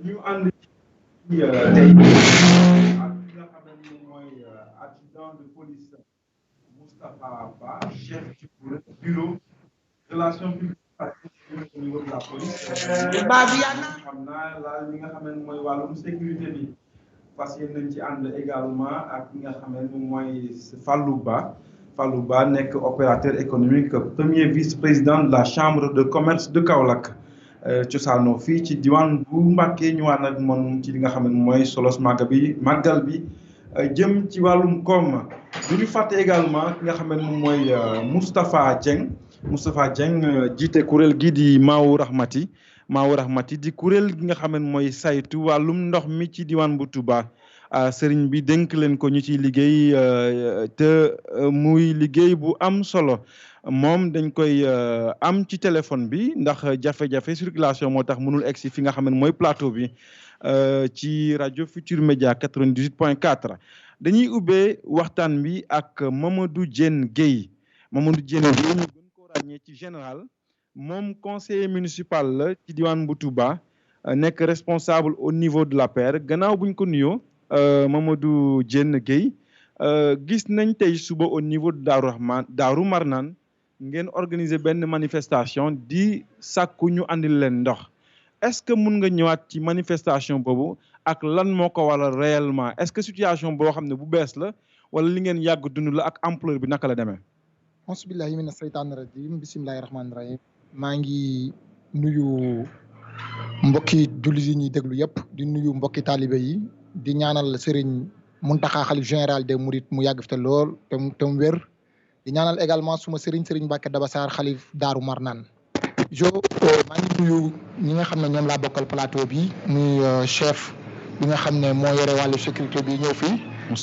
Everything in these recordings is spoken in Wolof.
ñu ànd ci tey ak ki nga xam ne moom mooy adjudant de police Moustapha Ba chef du bureau relation publique au niveau de la police. xam naa laal li nga xam ne mooy wàllum sécurité bi parce que nañ ci ànd également ak ki nga xam ne moom mooy Fallou Ba. Fallou Ba nekk opérateur économique premier vice-président de la chambre de commerce de Kaolack cosaanoo fii ci diwaan bu Mbàkke ñëwaat nag moom ci li nga xam ne mooy solos màggal bi jëm ci wàllum koom du ñu fàtte également ki nga xam ne moom mooy Moustapha Dieng jiite kuréel gii di Maawu Rahmati di kuréel gi nga xam ne mooy saytu wàllum ndox mi ci diwaan bu Touba. Sëriñ bi dénk leen ko ñu ciy liggéey te muy liggéey bu am solo moom dañ koy am ci téléphone bi ndax jafe-jafe circulation moo tax mënul egsi fi nga xam ne mooy plateau bi ci rajo Futur Média 98.4 dañuy ubbee waxtaan bi ak Mamadou Diène Guèye ñu gën ko ràññee ci général moom conseiller municipal la ci diwaan bu Touba nekk responsable au niveau de l'APR gannaaw buñ ko nuyoo Mamadou Diène Guèye gis nañ tey suba au niveau de Daaru Marnaan ngeen organiser benn manifestation di sàkku ñu andil leen ndox est-ce que mun nga ñëwaat ci manifestation boobu ak lan moo ko waral réellement est-ce que situation boo xam ne bu bees la wala li ngeen yàgg dund la ak ampleur bi naka la demee. Auzubillahi mina seytaani rajim bismillahi rahmaani rahim. maa ngi nuyu mbokki jullit yi ñuy déglu yëpp di nuyu mbokki taalibe yi. di ñaanal Serigne Mountakha xalif général des Mourides mu yàgg fi te lool te mu wér di ñaanal également suma Serigne Mbacké Daba Sarr xalif Daaru Marnaan maa ngi nuyu ñi nga xam ne ñoom laa bokkal plateau bi muy chef bi nga xam ne moo yore wàllu sécurité bi ñëw fii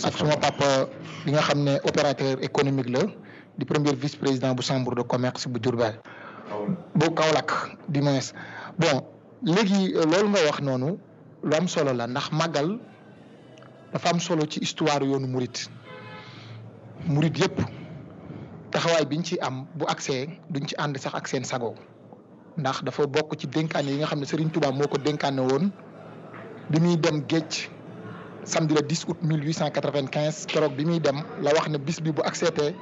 ak suma papa bi nga xam ne opérateur économique la di premier vice-président bu chambre de commerce bu Diourbel bu Kaolack du moins bon léegi loolu nga wax noonu lu am solo la ndax màggal dafa am solo ci histoire yoonu murit yëpp taxawaay biñ ci am bu accès duñ ci ànd sax ak seen sago ndax dafa bokk ci dénkaane yi nga xam ne Serigne Touba moo ko dénkaane woon bi muy dem géej samedi le 10 août 1895 keroog bi muy dem la wax ne bis bi bu accès te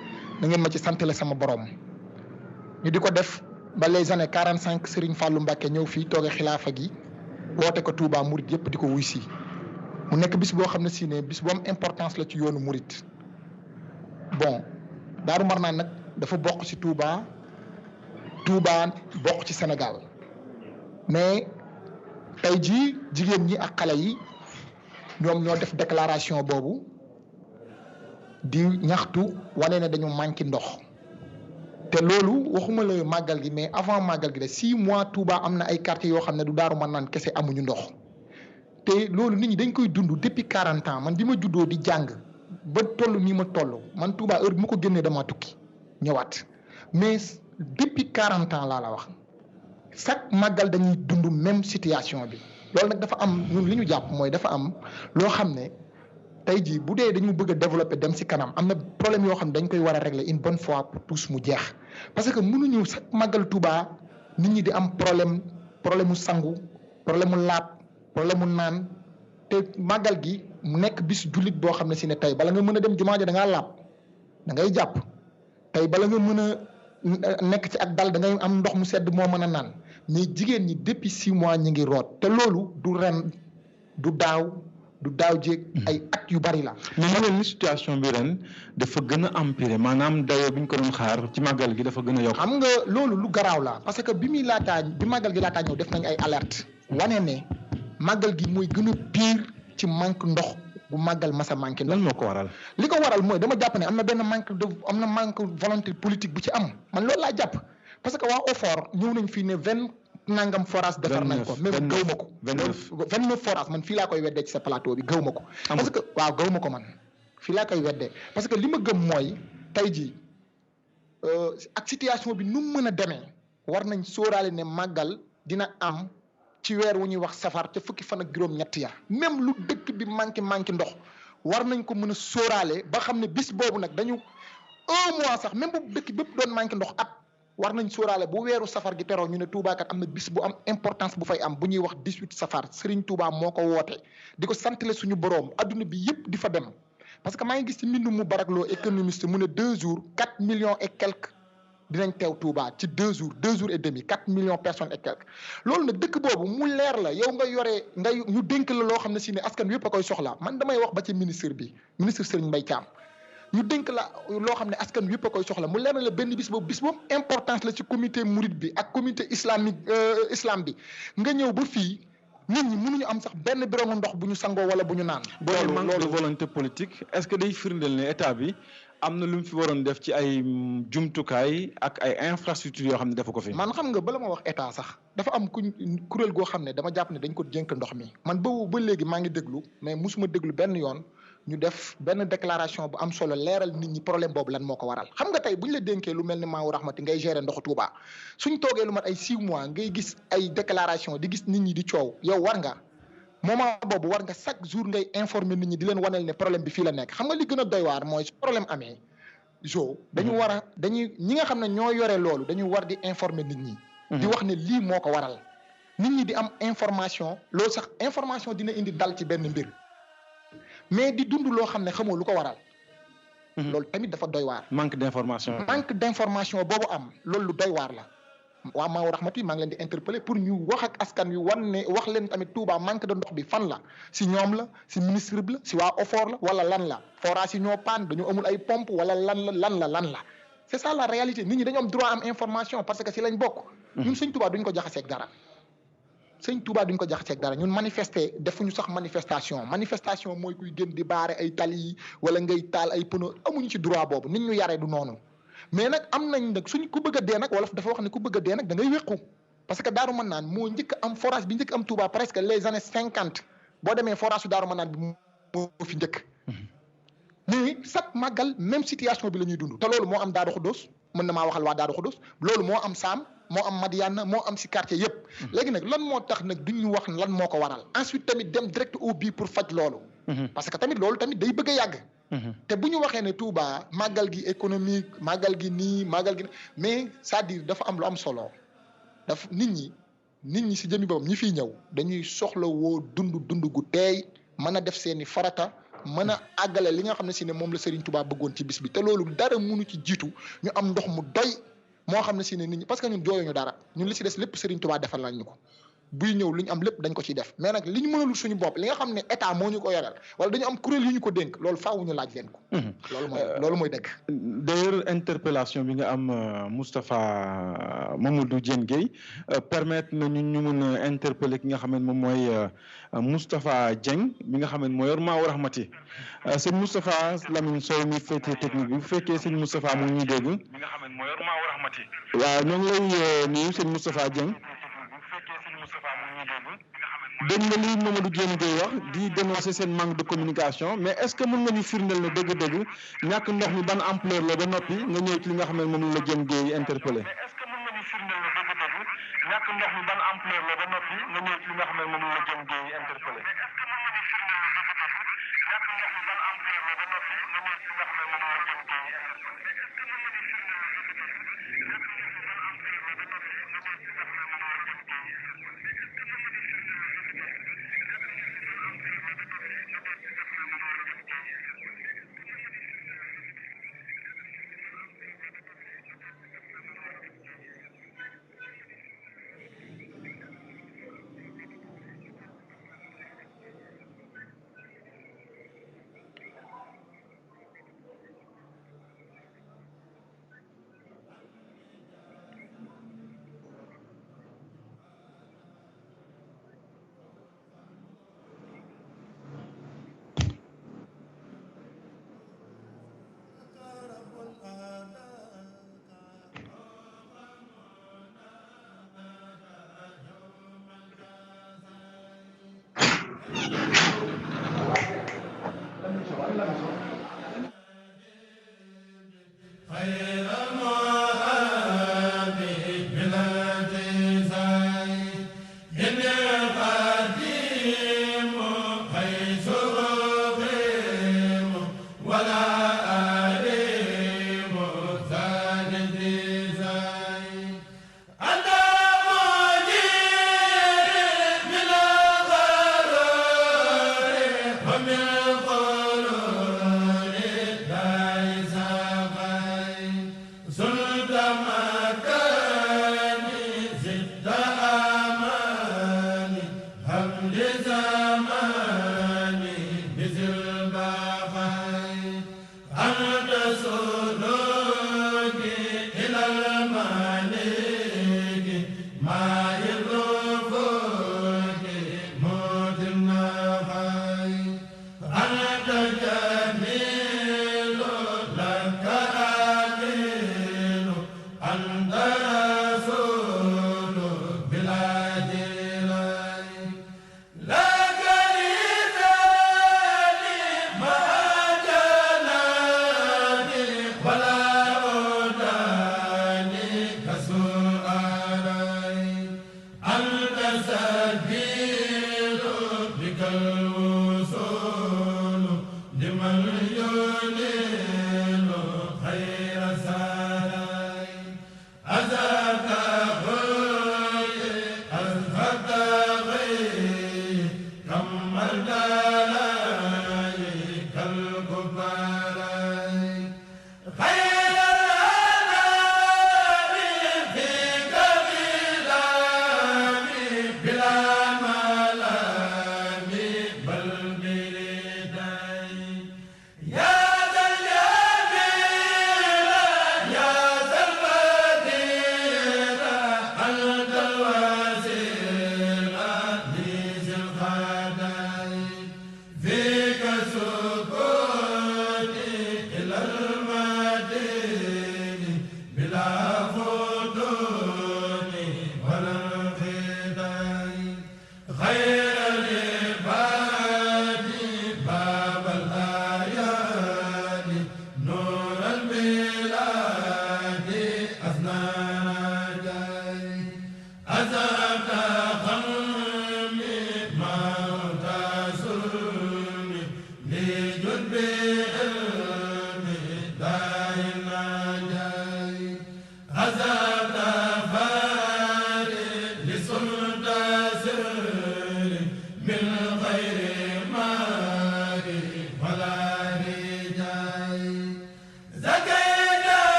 na ngeen ma ci santale sama borom ñu di ko def ba les années 45 Serigne Fallou Mbacké ñëw fii tooge xilaafa gi woote ko Touba murit yëpp di ko wuy si mu nekk bis boo xam ne si ne bis bu am importance la ci yoonu murit bon Daaru Marnaan nag dafa bokk ci Touba bokk ci Sénégal mais tey jii jigéen ñi ak xale yi ñoom ñoo def déclaration boobu di ñaxtu wane ne dañu manqué ndox te loolu waxuma la màggal gi mais avant màggal gi de 6 mois Touba am na ay quartiers yoo xam ne du Daaru Marnaan kese amuñu ndox te loolu nit ñi dañ koy dund depuis 40 ans man bi ma juddoo di jàng ba toll nii ma toll man Touba heure bi ma ko génnee dama tukki ñëwaat mais depuis 40 ans laa la wax chaque màggal dañuy dund même situation bi loolu nag dafa am ñun li ñu jàpp mooy dafa am loo xam ne tey jii bu dee dañu bëgg a développer dem ci kanam am na problème yoo xam ne dañ koy war a régler une bonne fois pour tous mu jeex parce que mënuñu chaque màggal Touba nit ñi di am problème mu sangu problème mu laab problème mu naan te màggal gi mu nekk bis jullit boo xam ne si ne tey bala nga mën a dem jumaa ja da ngaa laab da ngay jàpp tey bala nga mën a nekk ci ak dal da ngay am ndox mu sedd moo mën a naan mais jigéen ñi depuis 6 mois ñi ngi root te loolu du ren du daaw jéeg ay at yu bari la. mais mu ne ni situation bi ren dafa gën a empirer maanaam dayoo bi ñu ko doon xaar ci màggal gi dafa gën a yokk. xam nga loolu lu garaaw la parce que bi màggal gi laataa ñëw def nañ ay alerte wane ne màggal gi mooy gën a pire ci manque ndox bu màggal masa manqué ndox. lan moo ko waral. li ko waral mooy dama jàpp ne am na manque volonté politique bu ci am man loolu laa jàpp parce que waa OFOR ñëw nañ fii ne 20 nangam forage defar nañ ko mais gaw ma ko 29 forage man fii laa koy weddee ci sa plateau bi gaw ma ko parce que waaw gaw ma ko man fii laa koy weddee parce que li ma gëm mooy tey jii ak situation bi nu mu mën a demee war nañ sóoraale ne màggal dina am ci weer wu ñuy wax safar ca fukki fan ak juróom-ñett ya même lu dëkk bi manqué ndox war nañ ko mën a sóoraale ba xam ne bis boobu nag dañu 1 mois sax même bu dëkk bépp doon manqué ndox at war nañ sóoraale bu weeru safar gi teroo ñu ne Touba kat am na bis bu am importance bu fay am bu ñuy wax 18 safar Serigne Touba moo ko woote di ko santale suñu boroom adduna bi yëpp di fa dem parce que maa ngi gis ci mbindu mu barakloo économiste mu ne 2 jours 4 millions et quelques dinañ teew Touba ci 2 jours 2 jours et demi 4 millions personnes et quelques loolu nag dëkk boobu mu leer la yow nga yore ñu dénk la loo xam ne si ne askan wi yëpp a koy soxla man damay wax ba ci ministre Serigne Mbaye Thiam ñu dénk la loo xam ne askan wi yëpp a koy soxla mu leer na la benn bis boobu importance la ci comité mouride bi ak comité islam bi nga ñëw ba fii nit ñi mënuñu am sax benn biroŋu ndox bu ñu sangoo wala bu ñu naan. loolu manque de volonté politique est-ce que day firndeel ne état bi am na lu mu fi waroon def ci ay jumtukaay ak ay infrastructures yoo xam ne dafa ko fi. man xam nga bala ma wax état sax dafa am kuréel goo xam ne dama jàpp ne dañ ko jénk ndox mi man ba léegi maa ngi déglu mais musuma déglu benn yoon ñu def benn déclaration bu am solo leeral nit ñi problème boobu lan moo ko waral xam nga tey bu ñu la dénkee lu mel ni Maawu Rahmati ngay gérer ndoxu Touba suñ toogee lu mat ay 6 mois ngay gis ay déclaration di gis nit ñi di coow yow war nga moment boobu war nga chaque jour ngay informer nit ñi di leen waneel ne problème bi fii la nekk xam nga li gën a doy waar mooy su problème amee ñi nga xam ne ñoo yore loolu dañu war di informer nit ñi. di wax ne lii moo ko waral nit ñi di am information loolu sax information dina indi dal ci benn mbir mais di dund loo xam ne xamoo lu ko waral. loolu tamit dafa doy waar. manque d'information boobu am loolu lu doy waar la. waa Maawu Rahmati maa ngi leen di interpeller pour ñu wax ak askan wi wax leen tamit Touba manque de ndox bi fan la si ñoom la si ministre bi la si waa OFOR la wala lan la forage yi ñoo paan dañoo amul ay pompe wala lan la c'est ça la réalité nit ñi dañoo am droit am information parce que si lañ bokk. ñun sëñ Touba duñ ko jaxaseeg dara. ñun manifester defuñu sax manifestation mooy kuy gën di baare ay tali yi wala ngay taal ay pneu amuñu ci droit boobu nit ñu yaree du noonu. mais nag am nañ nag suñ ku bëgg a dee nag wala dafa wax ne ku bëgg a dee nag da ngay wéqu parce que Daaru Manaan moo njëkk am forage bi njëkk am Touba presque les années 50 boo demee forage su Daaru Manaan bi moo fi njëkk. mais chaque màggal même situation bi la ñuy dund te loolu moo am Daaru Xuddoos mën na maa waxal waa Daaru Xuddoos loolu moo am Saam moo am Madiana moo am si quartier yëpp. léegi nag lan moo tax nag duñ ñu wax lan moo ko waral ensuite tamit dem direct au but pour faj loolu. parce que tamit loolu tamit day bëgg a yàgg. te bu ñu waxee ne Touba màggal gi économique màggal gi mais c'est-à-dire dafa am lu am solo nit ñi si jëmi boppam ñi fiy ñëw dañuy soxla woo dund gu teey mën a def seeni farata mën a àggale li nga xam ne si ne moom la Serigne Touba bëggoon ci bis bi te loolu dara mënu ci jiitu ñu am ndox mu doy moo xam ne si ne nit ñi parce que ñun jooyuñu dara ñun li si des lépp Serigne Touba defal nañ ñu ko. buy ñëw li ñu am lépp dañ ko ciy def mais nag li ñu mënalul suñu bopp li nga xam ne état moo ñu ko yoreel wala dañu am kuréel yu ñu ko dénk loolu faaw ñu laaj leen ko. loolu mooy dëgg. d'ailleurs interpellation bi nga am Moustapha Mamadou Diène Gueye permettre nañu ñu mën a interpeller ki nga xam ne moom mooy Moustapha Dieng mi nga xam ne moo yor Maawu Rahmati sëñ Moustapha Lamine Sow mi féetee technique bi bu fekkee sëñ Moustapha mu ngi ñuy dégg. mi nga xam ne moo yor Maawu Rahmati. waaw ñoo ngi lay nuyu sëñ Moustapha Dieng. dégg nga li Mamadou Diène Gueye wax di dénoncer seen manque de communication mais est-ce que mën nga ñu firndeel ne dëgg-dëgg ñàkk ndox mi ban ampleur la ba noppi nga ñëw ci li nga xam ne moom la Diène Gueye interpellé. mais est-ce que mën nga ñu firndeel ne dëgg-dëgg ñàkk ndox mi ban ampleur la ba noppi nga ñëw ci li nga xam ne moom la Diène Gueye interpellé.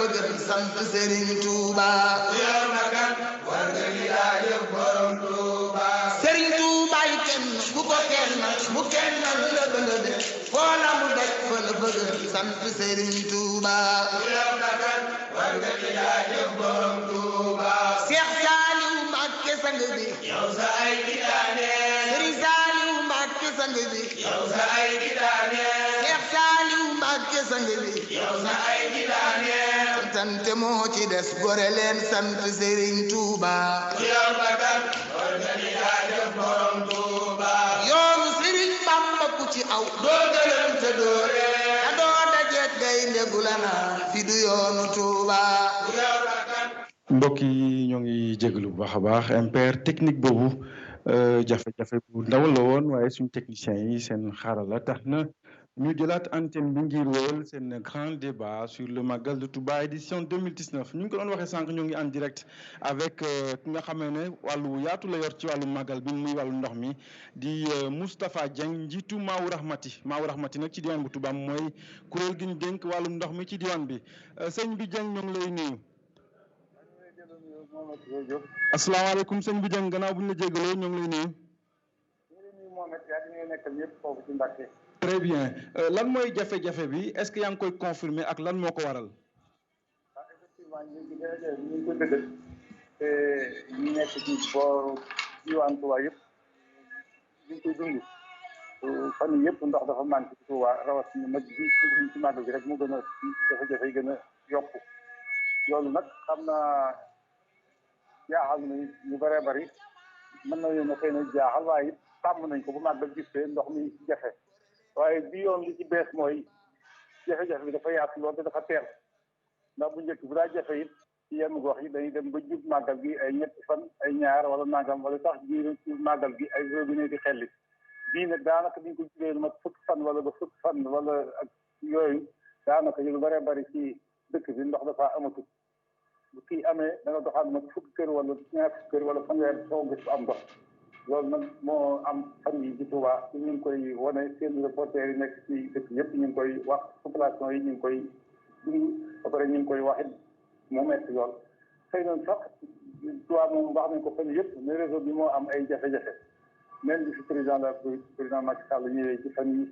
Serigne Touba yor makan war nga ni jaajëf borom Touba Serigne Touba yi kenn bu ko kennal bu kennal la bëgg de foo la mu daj fa la bëgg sant Serigne Touba yor makan war nga ni jaajëf borom Touba Cheikh Saliou Mbacké sang bi yow sa ay gidaane Serigne Saliou Mbacké sang bi yow sa ay gidaane Cheikh Saliou Mbacké sang bi yow sa ay gidaane sante moo ci des gore leen sant Serigne Touba yor bakan war nga ni jaajëf borom Touba yoonu Serigne Bamba ku ci aw doo gëlëm te doore te doo dajeek gaynde gu la naan fi du yoonu Touba yor bakan mbokk yi ñoo ngi jégalu bu baax a baax impair technique boobu jafe-jafe bu ndaw la woon waaye suñu techniciens yi seen xarala tax na ñu jëlaat antenne bi ngir wéyal seen grand débat sur le Magal de Touba édition 2019 ñu ngi ko doon waxee sànq ñu ngi en direct avec ki nga xamee ne wàllu yaatu la yor ci wàllu Magal bi muy wàllu ndox mi di Moustapha Dieng njiitu Maawu Rahmati nag ci diwaan bu Touba mooy kuréel gi ñu dénk wàllu ndox mi ci diwaan bi sëñ bi Dieng ñoo ngi lay nuyu. asalaamaaleykum sëñ bi Dieng gannaaw bu ñu la jégaloo ñoo ngi lay nuyu. très bien lan mooy jafe-jafe bi est-ce que yaa ngi koy confirmer ak lan moo ko waral. effectivement ñu ngi koy dëggal te ñu nekk ci booru diwaan Touba yëpp ñu ngi koy dund fan yii yëpp ndox dafa manqué ci Touba rawatina nag ci màggal gi rek mu gën a jafe-jafe yi gën a yokku loolu nag xam naa jaaxal na ñu bëree bëri mën na leen a xëy na jaaxal waaye it tàmm nañ ko bu màggal gisee ndox mi jafe waaye bi yoon li ci bees mooy jafe-jafe bi dafa yaatu lool te dafa teel ndax bu njëkk bu daa jafe it ci yenn gox yi dañuy dem ba jub màggal gi ay ñetti fan ay ñaar wala nangam wala sax biir màggal gi ay robinet di xelli bii nag daanaka diñ ko jugee lu mat fukki fan wala ba fukki fan wala ak yooyu daanaka lu bëree bëri ci dëkk bi ndox dafa amatul bu kii amee da nga doxaat nag fukki kër wala ñaar fukki kër wala fanweer soo gis am ndox loolu nag moo am fan yi ci Touba ñu ngi koy wane seen reporter yi nekk ci dëkk yëpp ñu ngi koy wax population yi ñu ngi koy dund ba pare ñu ngi koy wax it moo metti lool xëy na sax tubaab moom wax nañ ko fan yëpp ne réseau bi moo am ay jafe-jafe même bi fi président la président Macky Sall ñëwee ci fan yi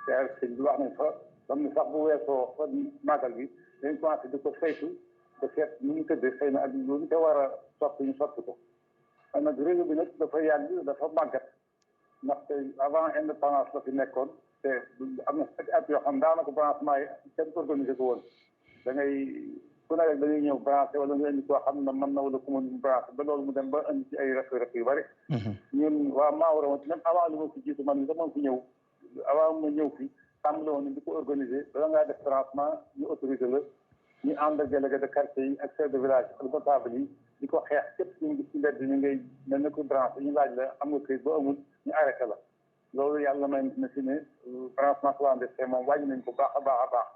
TRC bi wax nañ fa xam ne sax bu weesoo fa màggal gi dañ commencé di ko saytu ba seet ni ñu tëddee xëy na ak lu te war a soppi ñu soppi ko man nag réseau bi nag dafa yàgg dafa màggat ndaxte avant indépendance la fi nekkoon te am na at yoo xam daanaka branchement yi kenn organisé ko woon da ngay ku ne rek da ngay ñëw branché wala nga indi koo xam ne mën na wala ku mu branché ba loolu mu dem ba indi ci ay rek yu bëri. ñun waa Maodo woon même avant li ma fi jiitu man dama fi ñëw avant ma ñëw fi tàmbale woon ni di ko organisé bala ngaa def branchement ñu autorisé la ñu ànd ak délégué de quartier yi ak chef de village ak notable yi di ko xeex képp ñu gis ci mbedd ñu ngay mel ne ko branché ñu laaj la am nga këyit ba amul ñu arrêté la loolu yàlla may na si ne branchement clandestin moom wàññi nañ ko baax a baax a baax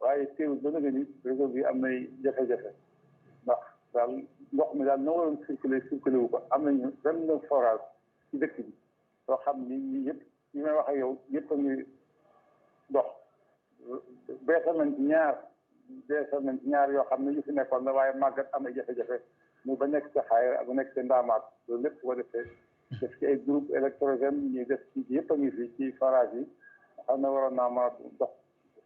waaye teewul ba nga ni réseau bi am nay jafe-jafe ndax daal ndox mi daal na waroon circulé wu ko am nañu 29 forage ci dëkk bi soo xam ni ñi yëpp ñi may wax ak yow yëpp a ngi dox beesal nañ ci ñaar yoo xam ne yu fi nekkoon la waaye màggat am ay jafe-jafe mu ba nekk ca xaayar ak ba nekk ca ndaamaat loolu lépp ko defee def ci ay groupe électrogène ñuy def ci yëpp a ngi fi ci forage yi xam ne waroon naa mën a dox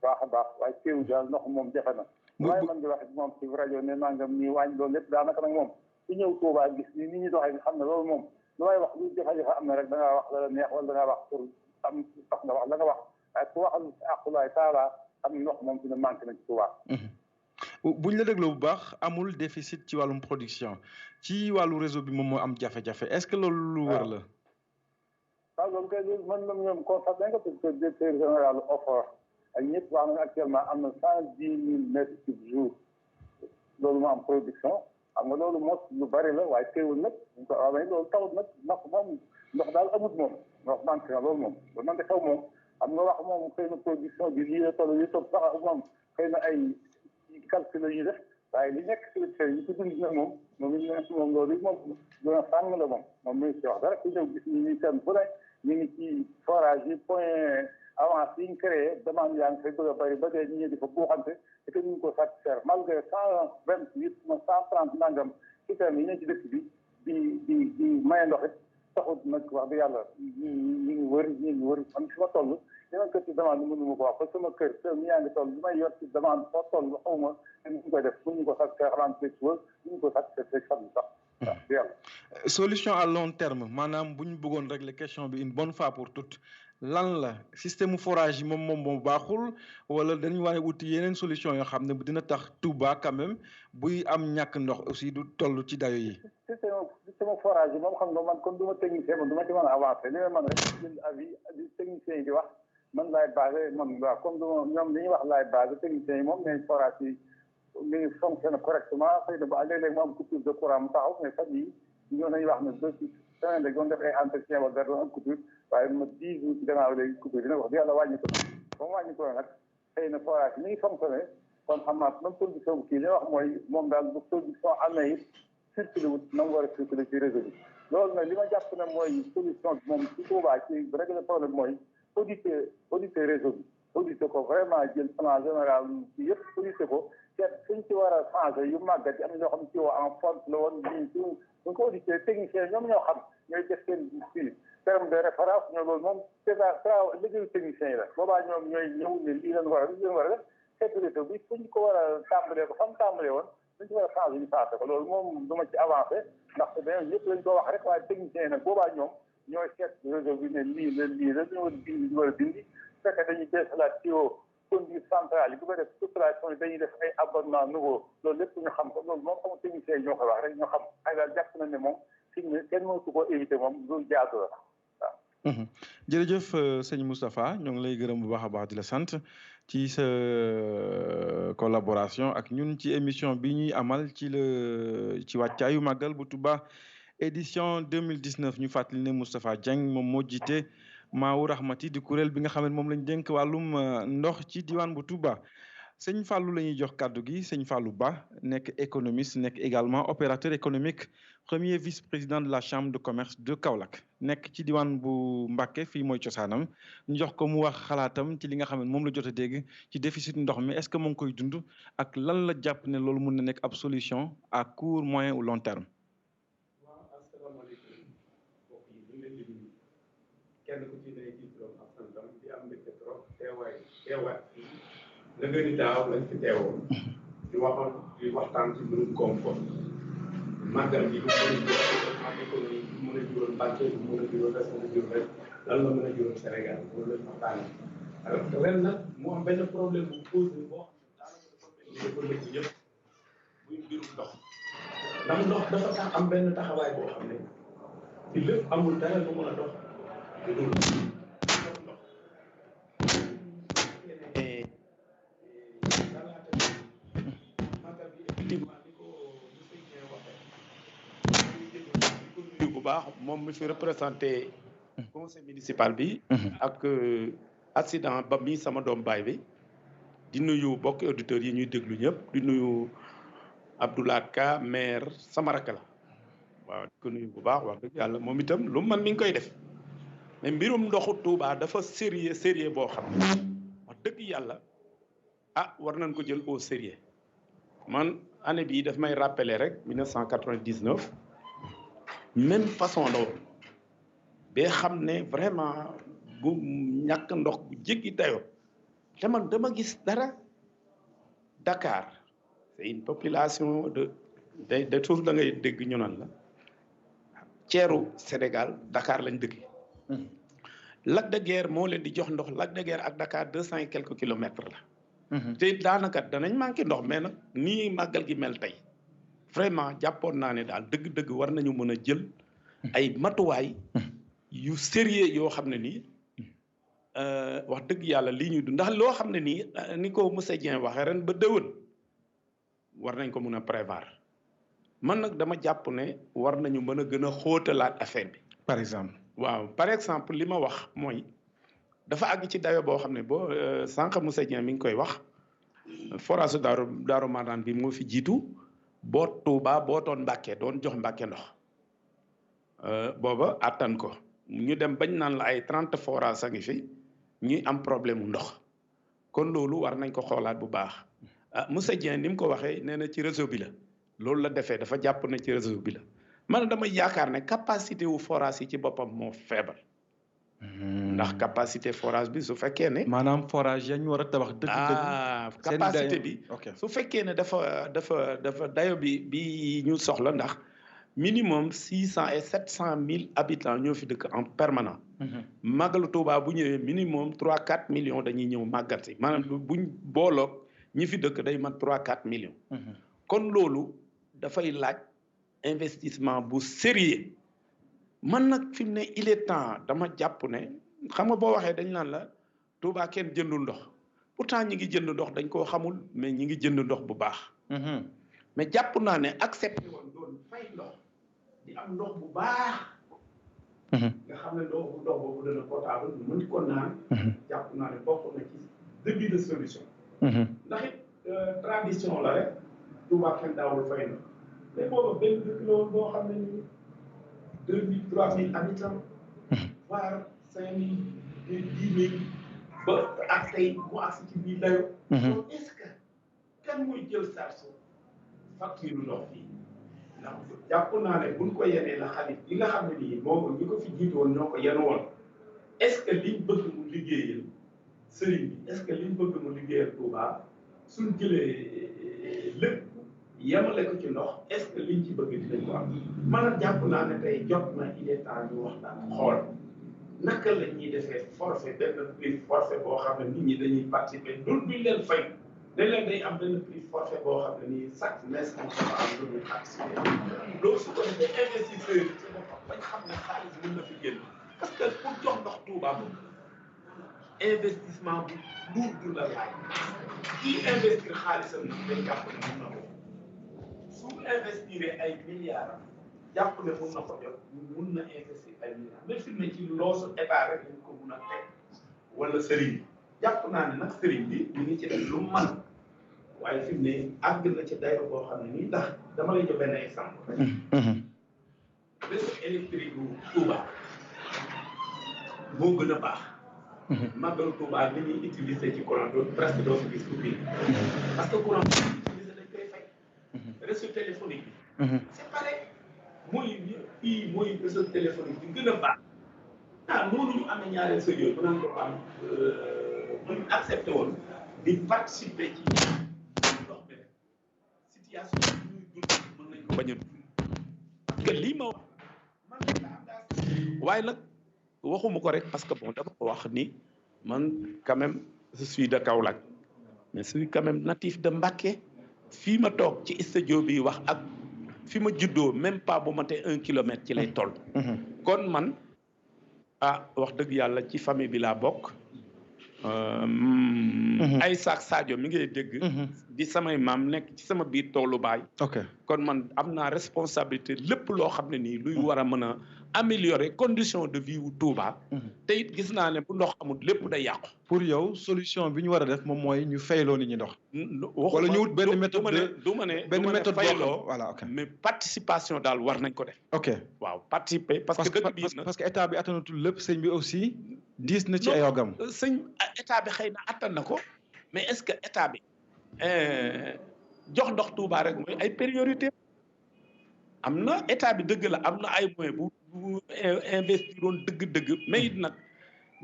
baax a baax waaye teewu daal ndox moom jafe na waaye man di wax moom ci rajo ne nangam nii wàññi loolu lépp daanaka nag moom su ñëw Touba gis ni nit ñi doxee nga xam ne loolu moom lu may wax lu jafe-jafe am na rek da ngaa wax la neex wala da ngaa wax pour am tax nga wax la nga wax waaye ku waxal aqulaay taala xam ne ndox moom fi ne manqué na ci Touba. buñ la dégloo bu baax amul déficit ci wàllum production ci wàllu réseau bi moom moo am jafe-jafe est-ce que loolu lu wër la. waaw loolu kay loolu man la ñoom constaté nañ ko parce que directeur général OFOR ak ñëpp wax nañ actuellement am na 110 000 mètres cubes jour loolu moo am production xam nga loolu mos lu bari la waaye teewul nag ñu ko amee loolu tawut nag ndox daal amut moom ndox manqué na loolu moom loolu man de xew moom xam nga wax moom xëy na production bi lii la toll yi topp sax moom xëy na ay calcul la ñuy def waaye li nekk ci yi ko dund nag moom loolu moom dina sàng la moom mi ngi ci wax dara ku ñëw gis ni ñuy seen fu ne ñu ngi ci forage yi point avance yi ñu créé demande yaa ngi fay bëgg a bëri ba dee ñu di fa buuxante te que ñu ngi ko satisfaire malgré 128 130 nangam citernes yi ne ci dëkk bi di maye ndox it taxut nag wax dëgg yàlla ñu ngi wër man fi ma toll dinañ ko ci demande mënu ma ko wax parce que sama kër mi yaa ngi toll li may yor ci demande foo toll xaw ma ñu koy def mënuñu ko satisfaire rentrée suba mënuñu ko satisfaire samedi sax waaw yàlla. solution à long terme maanaam bu ñu bëggoon régler question bi une bonne fois pour toutes lan la système forage yi moom baaxul wala dañu war a wuti yeneen solution yoo xam ne dina tax Touba quand même buy am ñàkk ndox aussi du toll ci dayo yi. système forage yi moom xam nga man kon du ma technicien man du ma ci mën a avancer li may mën rek jël avis di technicien yi di wax man laay basé man waaw comme ñoom li ñuy wax laay basé technicien yi moom nee forage yi mi ngi fonctionné correctement xëy na ba léeg-léeg mu am coupure de courant mu taxaw mais fan yii ñoo nañu wax ne depuis semaine rek doon def ay entretien wala dara doon am coupure waaye ma 10 jours ci gannaaw léegi coupure dina wax di yàlla wàññi ko ba mu wàññi ko nag xëy na forage mi ngi fonctionné kon xam naa même production bu kii li wax mooy moom daal bu production amee it circulé wut na mu war a circulé ci réseau bi loolu nag li ma jàpp ne mooy solution bi moom ci Touba ci régler problème mooy auditer réseau bi auditer ko vraiment jël plan général ci yëpp auditer ko seet suñ ci war a changé yu màggat yi am na ñoo xam ci woo en fonte la woon ñii suñ ko auditer technicien ñoom ñoo xam ñooy def seen fii terme de référence ñoo loolu moom liggéeyu technicien yi la boobaa ñoom ñooy ñëw ne lii leen war a def sécurité bi fuñ ko war a tàmbalee ko fa mu tàmbalee woon suñ ci war a changé ñu changé ko loolu moom du ma ci avancé ndaxte dañoo yëpp lañ ko wax rek waaye technicien yi nag boobaa ñoom ñooy seet réseau bi ne lii la ñu war a dindi fekkee dañuy beesalaat tuyau conduite centrale yi bu ko def population yi dañuy def ay abonnement nouveau loolu lépp ñu xam ko loolu moom xamul technicien yi ñoo koy wax rek ñoo xam ay daal jàpp nañ ne moom fi mu ne kenn mënatu koo éviter moom lu jaatu la waaw. jërëjëf sëñ Moustapha ñoo ngi lay gërëm bu baax a baax di la sant ci sa collaboration ak ñun ci émission bi ñuy amal ci wàccaayu màggal bu Touba édition 2019 ñu fàttali ne Moustapha Dieng moom moo jiite Maawu Rahmati di kuréel bi nga xam ne moom lañ dénk wàllum ndox ci diwaan bu Touba sëñ Fallou la ñuy jox kàddu gi sëñ Fallou Ba nekk économiste nekk également opérateur économique premier vice-président de la chambre de commerce de Kaolack nekk ci diwaan bu Mbacké fii mooy cosaanam ñu jox ko mu wax xalaatam ci li nga xam ne moom la jot a dégg ci déficit ndox mi est-ce que mu ngi koy dund ak lan la jàpp ne loolu mun na nekk ab solution à court moyen ou long terme. waaw asalaamaaleykum mbokk yi ñu ngi leen di nuyu kenn ku ci ne ci turam ak santam di am mbégte trop teewaat la nga ni daaw lañ fi teewoon di waxtaan ci mbirum koom-koom màggal bi du mën a jural économie du mën a jural Mbacké du mën a jural reste de Diourbel lan la mën a jural Sénégal loolu lañ waxtaanee alors que ren nag mu am benn problème bu posé boo xam ne daanaka dafa nekk yëpp muy mbirum ndox ndax ndox dafa tax am benn taxawaay boo xam ne ci lépp amul dara lu mën a dox lu dul ndox. effectivement ni ko monsieur Dieng waxee bu baax moom mi fi représenté conseil municipal bi ak accident ba mi sama doom baay bi di nuyu bokki auditeurs yi ñuy déglu ñëpp di nuyu Abdoulaye Ka maire sama rakk la waaw di ko nuyu bu baax wax dëgg yàlla moom itam lu man mi ngi koy def mais mbirum ndoxu Touba dafa sérieux boo xam ne wax dëgg yàlla war nañ ko jël au sérieux man année bii daf may rappeler rek 1999 même façon la woon ba xam ne vraiment bu ñàkk ndox bu jéggi dayoo te man dama gis dara Dakar c'est une population de toujours da ngay dégg ñu naan la ceeru Sénégal Dakar lañ dëkkee Lac de Guiers moo leen di jox ndox Lac de Guiers ak Dakar 200 et quelques kilomètres la te daanaka danañ manqué ndox mais nag nii màggal gi mel tey vraiment jàppoon naa ne daal dëgg-dëgg war nañu mën a jël ay matuwaay yu sérieux yoo xam ne nii wax dëgg yàlla lii ñuy dund ndax loo xam ne nii ni ko monsieur Dieng waxee ren ba déwén war nañ ko mën a prévoir man nag dama jàpp ne war nañu mën a gën a xóotalaat affaire bi. par exemple. waaw par exemple li ma wax mooy dafa àgg ci dayo boo xam ne boo sànq monsieur Dieng mi ngi koy wax forage Daaru Marnaan bi moo fi jiitu boot Touba bootoon Mbacké doon jox Mbacké ndox booba attan ko ñu dem bañ naan la ay 30 forage a ngi fi ñuy am problème mu ndox kon loolu war nañ ko xoolaat bu baax monsieur Dieng ni mu ko waxee nee na ci réseau bi la loolu la defee dafa jàpp ne ci réseau bi la man dama yaakaar ne capacité wu forage yi ci boppam moo faible. ndax capacité forage bi su fekkee ne. maanaam forage ya ñu war a tabax dëgg-dëgg. capacité bi. su fekkee ne dafa dayo bi ñu soxla ndax minimum 600 et 700 000 habitants ñoo fi dëkk en permanent. màggalu Tuubaa bu ñëwee minimum 3-4 millions dañuy ñëw màggal si maanaam buñ booloog ñi fi dëkk day mat 3-4 millions. kon loolu dafay laaj investissement bu sérieux man nag fi mu ne il est temps dama jàpp ne xam nga boo waxee dañ naan la Touba kenn jëndul ndox pourtant ñi ngi jënd ndox dañ koo xamul mais ñi ngi jënd ndox bu baax. mais jàpp naa ne accepté woon doon fay ndox di am ndox bu baax. nga xam ne ndox boobu dana potable ñu mën ko naan. jàpp naa ne bokk na ci début de solution. ndax it tradition la rek Touba kenn daawul fay ndox mais boobu benn dëkk la woon boo xam ne nii 2000 3000 habitants voire 5000 10 000 ba ak tey mu agsi ci biir dayo. donc est-ce que kan mooy jël charge facture ndox fii ndax jàpp naa ne buñ ko yenee la xalit yi nga xam ne nii moom ñi ko fi jiitu woon ñoo ko yen woon est-ce que liñ bëgg mu liggéeyal sëriñ bi est-ce que liñ bëgg mu liggéeyal Touba suñ jëlee lépp yemale ko ci ndox est-ce que liñ ci bëgg dinañ ko am maanaam jàpp naa ne tey jot na il est temps ñu waxtaan xool naka la ñuy defee forfait benn prix forfait boo xam ne nit ñi dañuy participer loolu duñ leen fay dañ leen day am benn prix forfait boo xam ne nii chaque mes am sama am lu ñuy participer loolu su ko defee investisseurs yi ci boppam bañ xam ne xaalis mën na fi génn parce que pour jox ndox Touba moom investissement bu lourd la laaj kii investir xaalisam nag day jàpp ne mën na ko su investir ay milliards jàpp ne mun na ko jot mun na investir ay milliards mais fi mu ne ci loosu état rek lañ ko mun a teg wala sëriñ bi jàpp naa ne nag sëriñ bi ñu ngi ci def lu man waaye fi mu ne àgg na ci dayo boo xam ne nii ndax dama lay jox benn exemple rek. réseau électrique bu Touba moo gën a baax. màggalu Touba li ñuy utiliser ci courant doo presque doo ko gis coupure parce que courant bi utiliser dañ koy fay. réseau téléphonique bi. c'est pareil mooy réseau téléphonique bi gën a baax. noonu ñu amee ñaareel sa yooyu mën nañu ko am mën accepté woon di participer ci ndox mi rek situation bi ñuy dund mën nañ ko bañ a dund parce que lii ma wax man waaye nag waxuma ko rek parce que bon dama ko wax ni man quand même je suis de Kaolack mais je suis quand même natif de Mbacké fii ma toog ci studio bi wax ak fi ma juddoo même pas bu matee 1 kilomètre ci lay toll. kon man wax dëgg yàlla ci famille bi laa bokk. ay saak Sadio mi ngay dégg. di samay maam nekk ci sama biir toolu baay. ok kon man am naa responsabilité lépp loo xam ne nii luy war a mën a améliorer condition de vie wu Touba. te it gis naa ne bu ndox amul lépp day yàqu. pour yow solution bi ñu war a def moom mooy ñu fayloo nit ñi ndox. wala ñu wut benn méthode du ma ne benn méthode fayloo voilà ok mais participation daal war nañ ko def. ok waaw participer parce que dëkk bii parce que état bi attanatul lépp sëñ bi aussi diis na ci ay ogam. sëñ état bi xëy na attan na ko mais est-ce que état bi jox ndox Touba rek mooy ay priorité am na état bi dëgg la am na ay moyens bu investir woon dëgg-dëgg mais it nag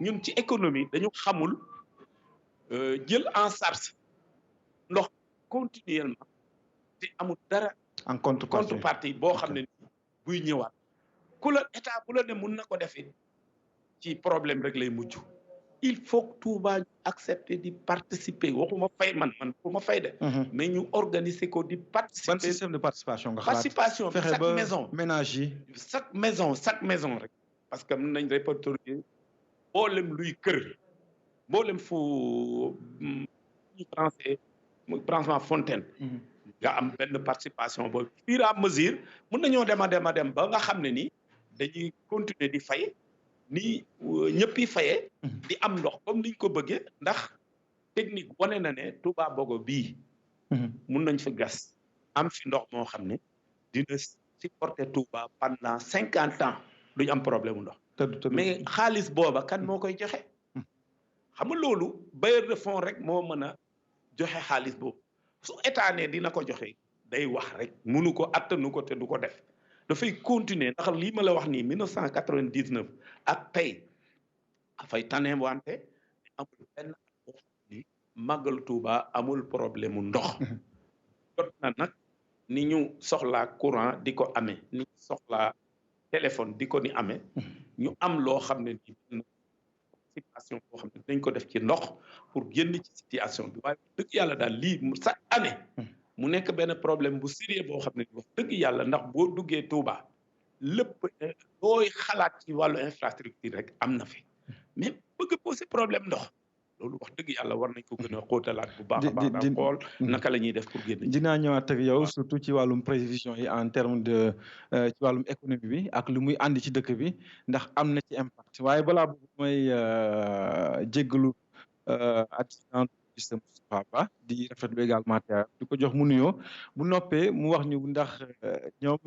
ñun ci économie dañu xamul jël en charge ndox continuellement te amul dara en contrepartie boo xam ne buy ñëwaat ku la état bu la ne mun na ko defee ci problème rek lay mujj il faut que Touba ñu accepter di participer waxuma fay man pour ma fay de mais ñu organiser ko di participer. ban système de participation nga xalaat participation bi chaque maison ménage yi chaque maison rek parce que mën nañ répertorier mboolem luy kër mboolem fu ñu branchement fontaine nga am benn participation boobu fur et à mesure mën nañoo dem a dem ba nga xam ne ni dañuy continuer di fay ni ñëpp yi fayee di am ndox comme niñ ko bëggee ndax technique wane na ne Touba Bogo bii mun nañ fa gas am fi ndox moo xam ne dina supporter Touba pendant 50 ans duñ am problème mu ndox mais xaalis booba kan moo koy joxe xam nga loolu bailleur de fonds rek moo mën a joxe xaalis boobu su état ne dina ko joxe day wax rek munu ko attanu ko te du ko def dafay continuer ndax lii ma la wax nii 1999 ak tey dafay tane wante amul benn boo xam ni màggal Touba amul problème mu ndox jot na nag ni ñu soxlaa courant di ko amee ni ñu soxlaa téléphone di ko ni amee ñu am loo xam ne ni benn situation boo xam ne dañ ko def ci ndox pour génn ci situation bi waaye dëgg yàlla daal lii chaque année mu nekk benn problème bu sérieux boo xam ne wax dëgg yàlla ndax boo duggee Touba lépp looy xalaat ci wàllu infrastructure rek am na fi mais bëgg poser problème ndox loolu wax dëgg yàlla war nañ ko gën a xóotalaat bu baax a baax daal xool naka la ñuy def pour génn. dinaa ñëwaat ak yow surtout ci wàllum prévision yi en terme de ci wàllum économie bi ak lu muy andi ci dëkk bi ndax am na ci impact waaye balaa boobu mooy jéggalu adjudant ministre Moustapha Ba di rafetlu également di ko jox mu nuyoo bu noppee mu wax ñu ndax ñoom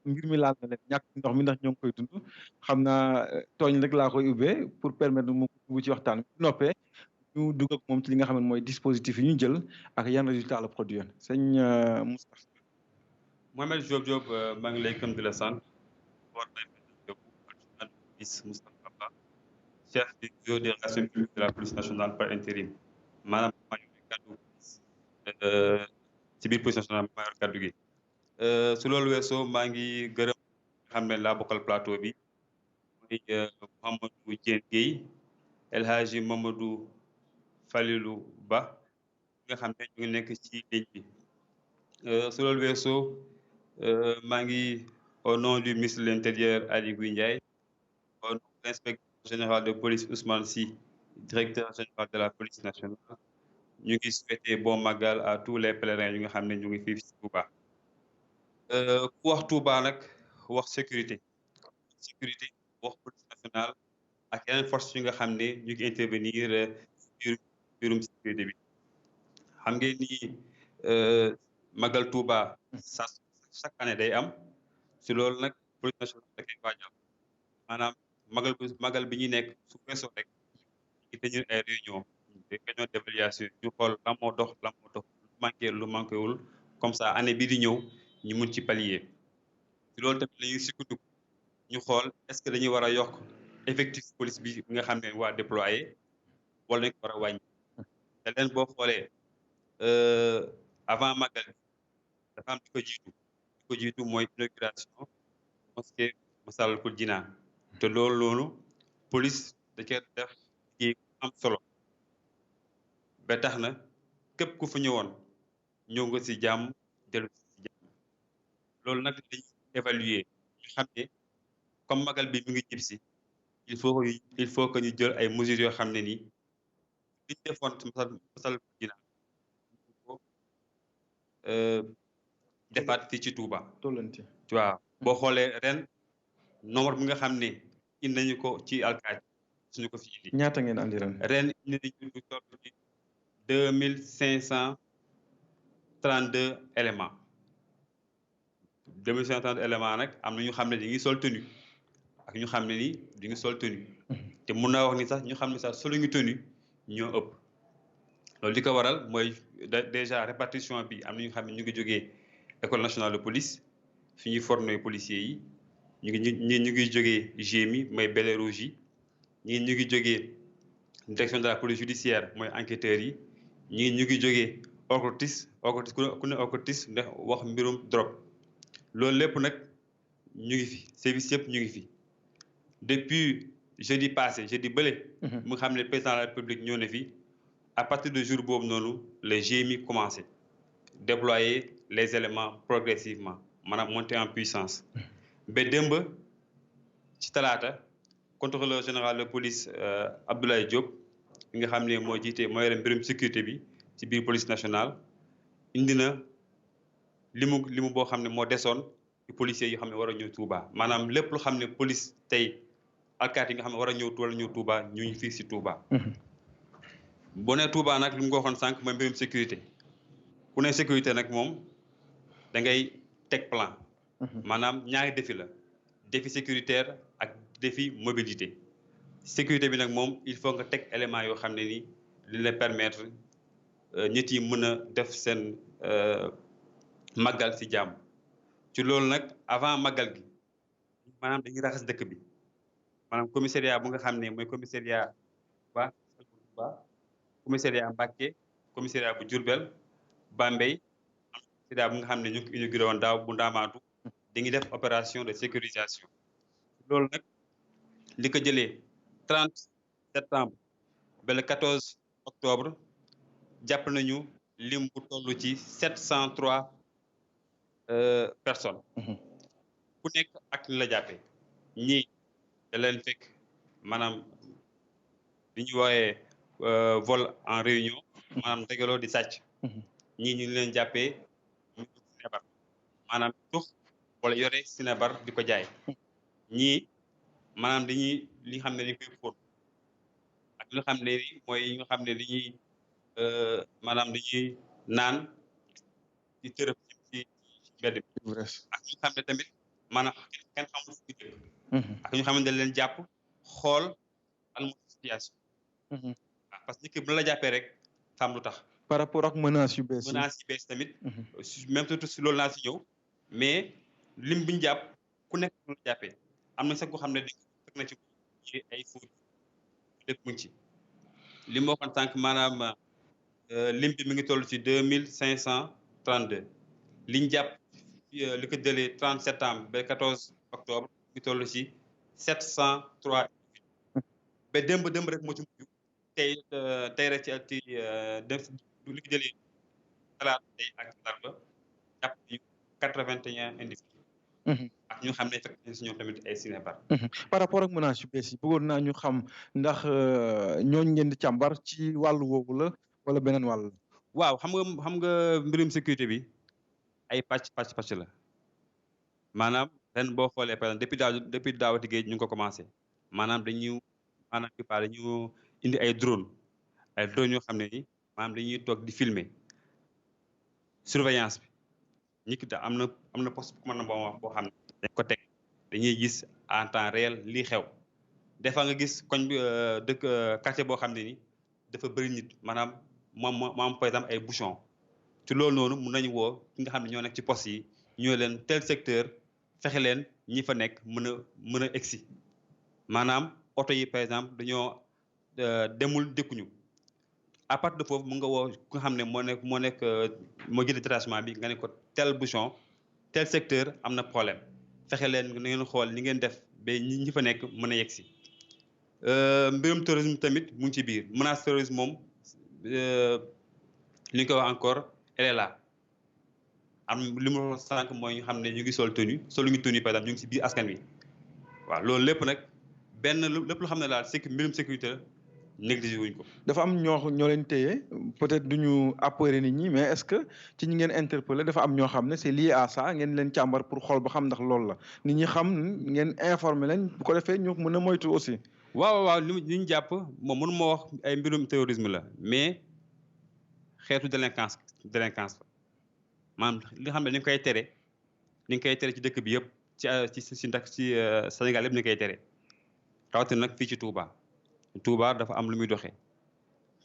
mbir mi laal na leen ñàkk ndox mi ndax ñoo ngi koy dund xam naa tooñ rek laa koy ubbee pour permettre mu dugg ci waxtaan bi bu noppee ñu dugg ak moom ci li nga xam ne mooy dispositif yi ñu jël ak yan résultat la produire sëñ Moustapha. Mohamed Diop maa ngi lay gëm di la sant war nañ Moustapha Ba chef du bureau des relations publiques de la police nationale par intérim maanaam maa ngi kaddu ci biir police nationale maa yor kaddu gi su loolu weesoo maa ngi gërëm nga xam ne laa bokkal plateau bi muy Mouhamadou Diène Guèye El Hadji Mamadou Falilou Ba nga xam ne ñu ngi nekk ci ligne bi su loolu weesoo maa ngi au nom du ministre de l'Intérieur Aly Ngouille Ndiaye au nom de l'inspecteur général de police Ousmane Sy directeur général de la police nationale ñu ngi souhaiter bon magal à tous les pèlerins yi nga xam ne ñu ngi fii ci Touba ku wax Touba nag wax sécurité wax police nationale ak yeneen force yi nga xam ne ñu ngi intervenir ci mbirum sécurité bi xam ngeen ni Magal Touba chaque année day am si loolu nag police nationale da koy waajal maanaam magal bi ñuy nekk su weesoo rek ñu tenir ay réunion d'évaluation ñu xool lan moo dox lu manqué wul comme ça année bii di ñëw ñu mun ci pallier si loolu tamit la ñuy sukkandiku ñu xool est-ce que dañuy war a yokk effectif police bi nga xam ne waa déployé wala nañ ko war a wàññi te leen boo xoolee avant magal bi dafa am di ko jiitu mooy inauguration mosquée Massalikul Jinaan te loolu police da cee def liggéey am solo ba tax na képp ku fa ñëwoon ñëw nga si jàmm dellu si jàmm loolu nag dañuy évaluer ñu xam ne comme magal bi mi ngi jib si il faut que ñu jël ay mesures yoo xam ne nii liñ defoon Massalikul Jinaan ko defaat fii ci Touba waaw boo xoolee ren nombre bi nga xam ne indi nañu ko ci alkaati suñu ko fi indi ñaata ngeen andi ren indi nañu lu toll ci 2532 éléments 2532 éléments nag am na ñu xam ne di ngi sol tenue ak ñu xam ne ni di ngi sol tenue te mun naa wax ni sax ñu xam ne sax solo ñu tenue ñoo ëpp loolu li ko waral mooy déjà répartition bi am na ñu xam ne ñu ngi jógee école nationale de police fi ñuy former policiers yi ñu ngi jógee GMI mooy Bel Rouge yi ñu ngi jógee direction de la police judiciaire mooy enquêteurs yi ñu ngi jógee OCRTIS ku ne OCRTIS ndax wax mbirum drogue loolu lépp nag ñu ngi fi service yëpp ñu ngi fi depuis jeudi bële mu xam ne président de la République ñëw na fi à partir de jour boobu noonu le GMI commencé déployer les éléments progressivement maanaam monter en puissance ba démb ci talaata contrôleur général de police Abdoulaye Diop mi nga xam ne moo yore mbirum sécurité bi ci biir police nationale indi na limu boo xam ne moo desoon ci policiers yi xam ne war a ñëw Touba maanaam lépp lu xam ne police tey alkaati yi nga xam ne war a ñëw Touba ñu ngi fii si Touba. boo nee Touba nag li mu ko waxoon sànq mooy mbirum sécurité ku ne sécurité nag moom da ngay teg plan. maanaam ñaari défi la défi sécuritaire ak défi mobilité sécurité bi nag moom il faut nga teg élément yoo xam ne ni li la permettre nit yi mën a def seen màggal si jàmm ci loolu nag avant màggal gi maanaam dañuy raxas dëkk bi maanaam commissariat bu nga xam ne mooy commissariat ba commissariat Mbacké commissariat bu Diourbel Bambey commissariat bu nga xam ne ñu ngi ko inauguré woon daaw bu Ndaamaatu dañuy def opération de sécurisation loolu nag li ko jëlee 30 septembre ba le 14 octobre jàpp nañu lim bu toll ci 703 personnes ku nekk ak li la jàppee ñii da leen fekk maanaam li ñuy woowee vol en réunion maanaam dajaloo di sàcc ñii ñu leen jàppee ñu sinébar maanaam tux wala yore sinébar di ko jaay ñii maanaam dañuy li nga xam ne dañ koy fóon ak li nga xam ne mooy yi nga xam ne dañuy maanaam dañuy naan ci tërëb ci mbedd bi ak ñu xam ne tamit maanaam kenn xamul fu ñu dëkk ak ñu xam ne dañ leen jàpp xool lan mooy situation parce que nit ki bu la jàppee rek xam lu tax par rapport ak menaces yu bees tamit même surtout si loolu naa si ñëw mais lim bi ñu jàpp ku nekk lu la jàppee am na sax koo xam ne fekk na ci ay fóot lépp mu ngi ci li ma waxoon sànq maanaam lim bi mi ngi toll ci 2532 liñ jàpp li ko jëlee 30 septembre ba 14 octobre mi ngi toll ci 703 ba démb rek moo ci mujj tey rek ci li ko jëlee talaata tey ak larba jàpp nañu 81 individus ak ñu xam ne fekk nañ si ñoom tamit ay sinébar par rapport ak menaces yu bees yi bëggoon naa ñu xam ndax ñooñu ngeen di càmbar ci wàllu woowu la wala beneen wàll la waaw xam nga mbirum sécurité bi ay pàcc la maanaam ren boo xoolee par exemple depuis daawati géej ñu ngi ko commencé maanaam dañu indi ay drone yoo xam ne ni maanaam dañuy toog di filmer surveillance bi ñi ki am na poste commandement boo xam ne dañ ko teg dañuy gis en temps réel lii xew des fois nga gis koñ bi dëkk quartier boo xam ne ni dafa bëri nit maanaam moom par exemple ay bouchon ci loolu noonu mun nañu woo ki nga xam ne ñoo nekk ci poste yi ñoo leen tel secteur fexe leen ñi fa nekk mën a egsi maanaam oto yi par exemple dañoo demul dëkkuñu à partir de foofu mu nga woo ku nga xam ne moo jël détachement bi nga ne ko tel bouchon tel secteur am na problème fexe leen na ngeen xool ni ngeen def ba ñi fa nekk mën a yegsi mbirum terrorisme tamit mu ngi ci biir menace terrorisme moom li ñu koy wax encore elle est là am li mu sànq mooy ñu xam ne ñu ngi sol tenue par exemple ñu ngi ci biir askan wi waaw loolu lépp nag benn lépp lu xam ne daal mbirum sécurité la négligé wuñ ko. dafa am ñoo leen téye peut-être du ñu appeler nit ñi mais est-ce que ci ñi ngeen interpellé dafa am ñoo xam ne c'est lié à ça ngeen leen càmbar pour xool ba xam ndax loolu la nit ñi xam ngeen informer leen bu ko defee ñu mën a moytu aussi. waaw li ñu jàpp moom mënu ma wax ay mbirum terrorisme la mais xeetu délinquance la maanaam li nga xam ne ni nga koy tere ci dëkk bi yëpp ci Sénégal yëpp ni koy tere rawatina nag fii ci Touba dafa am lu muy doxee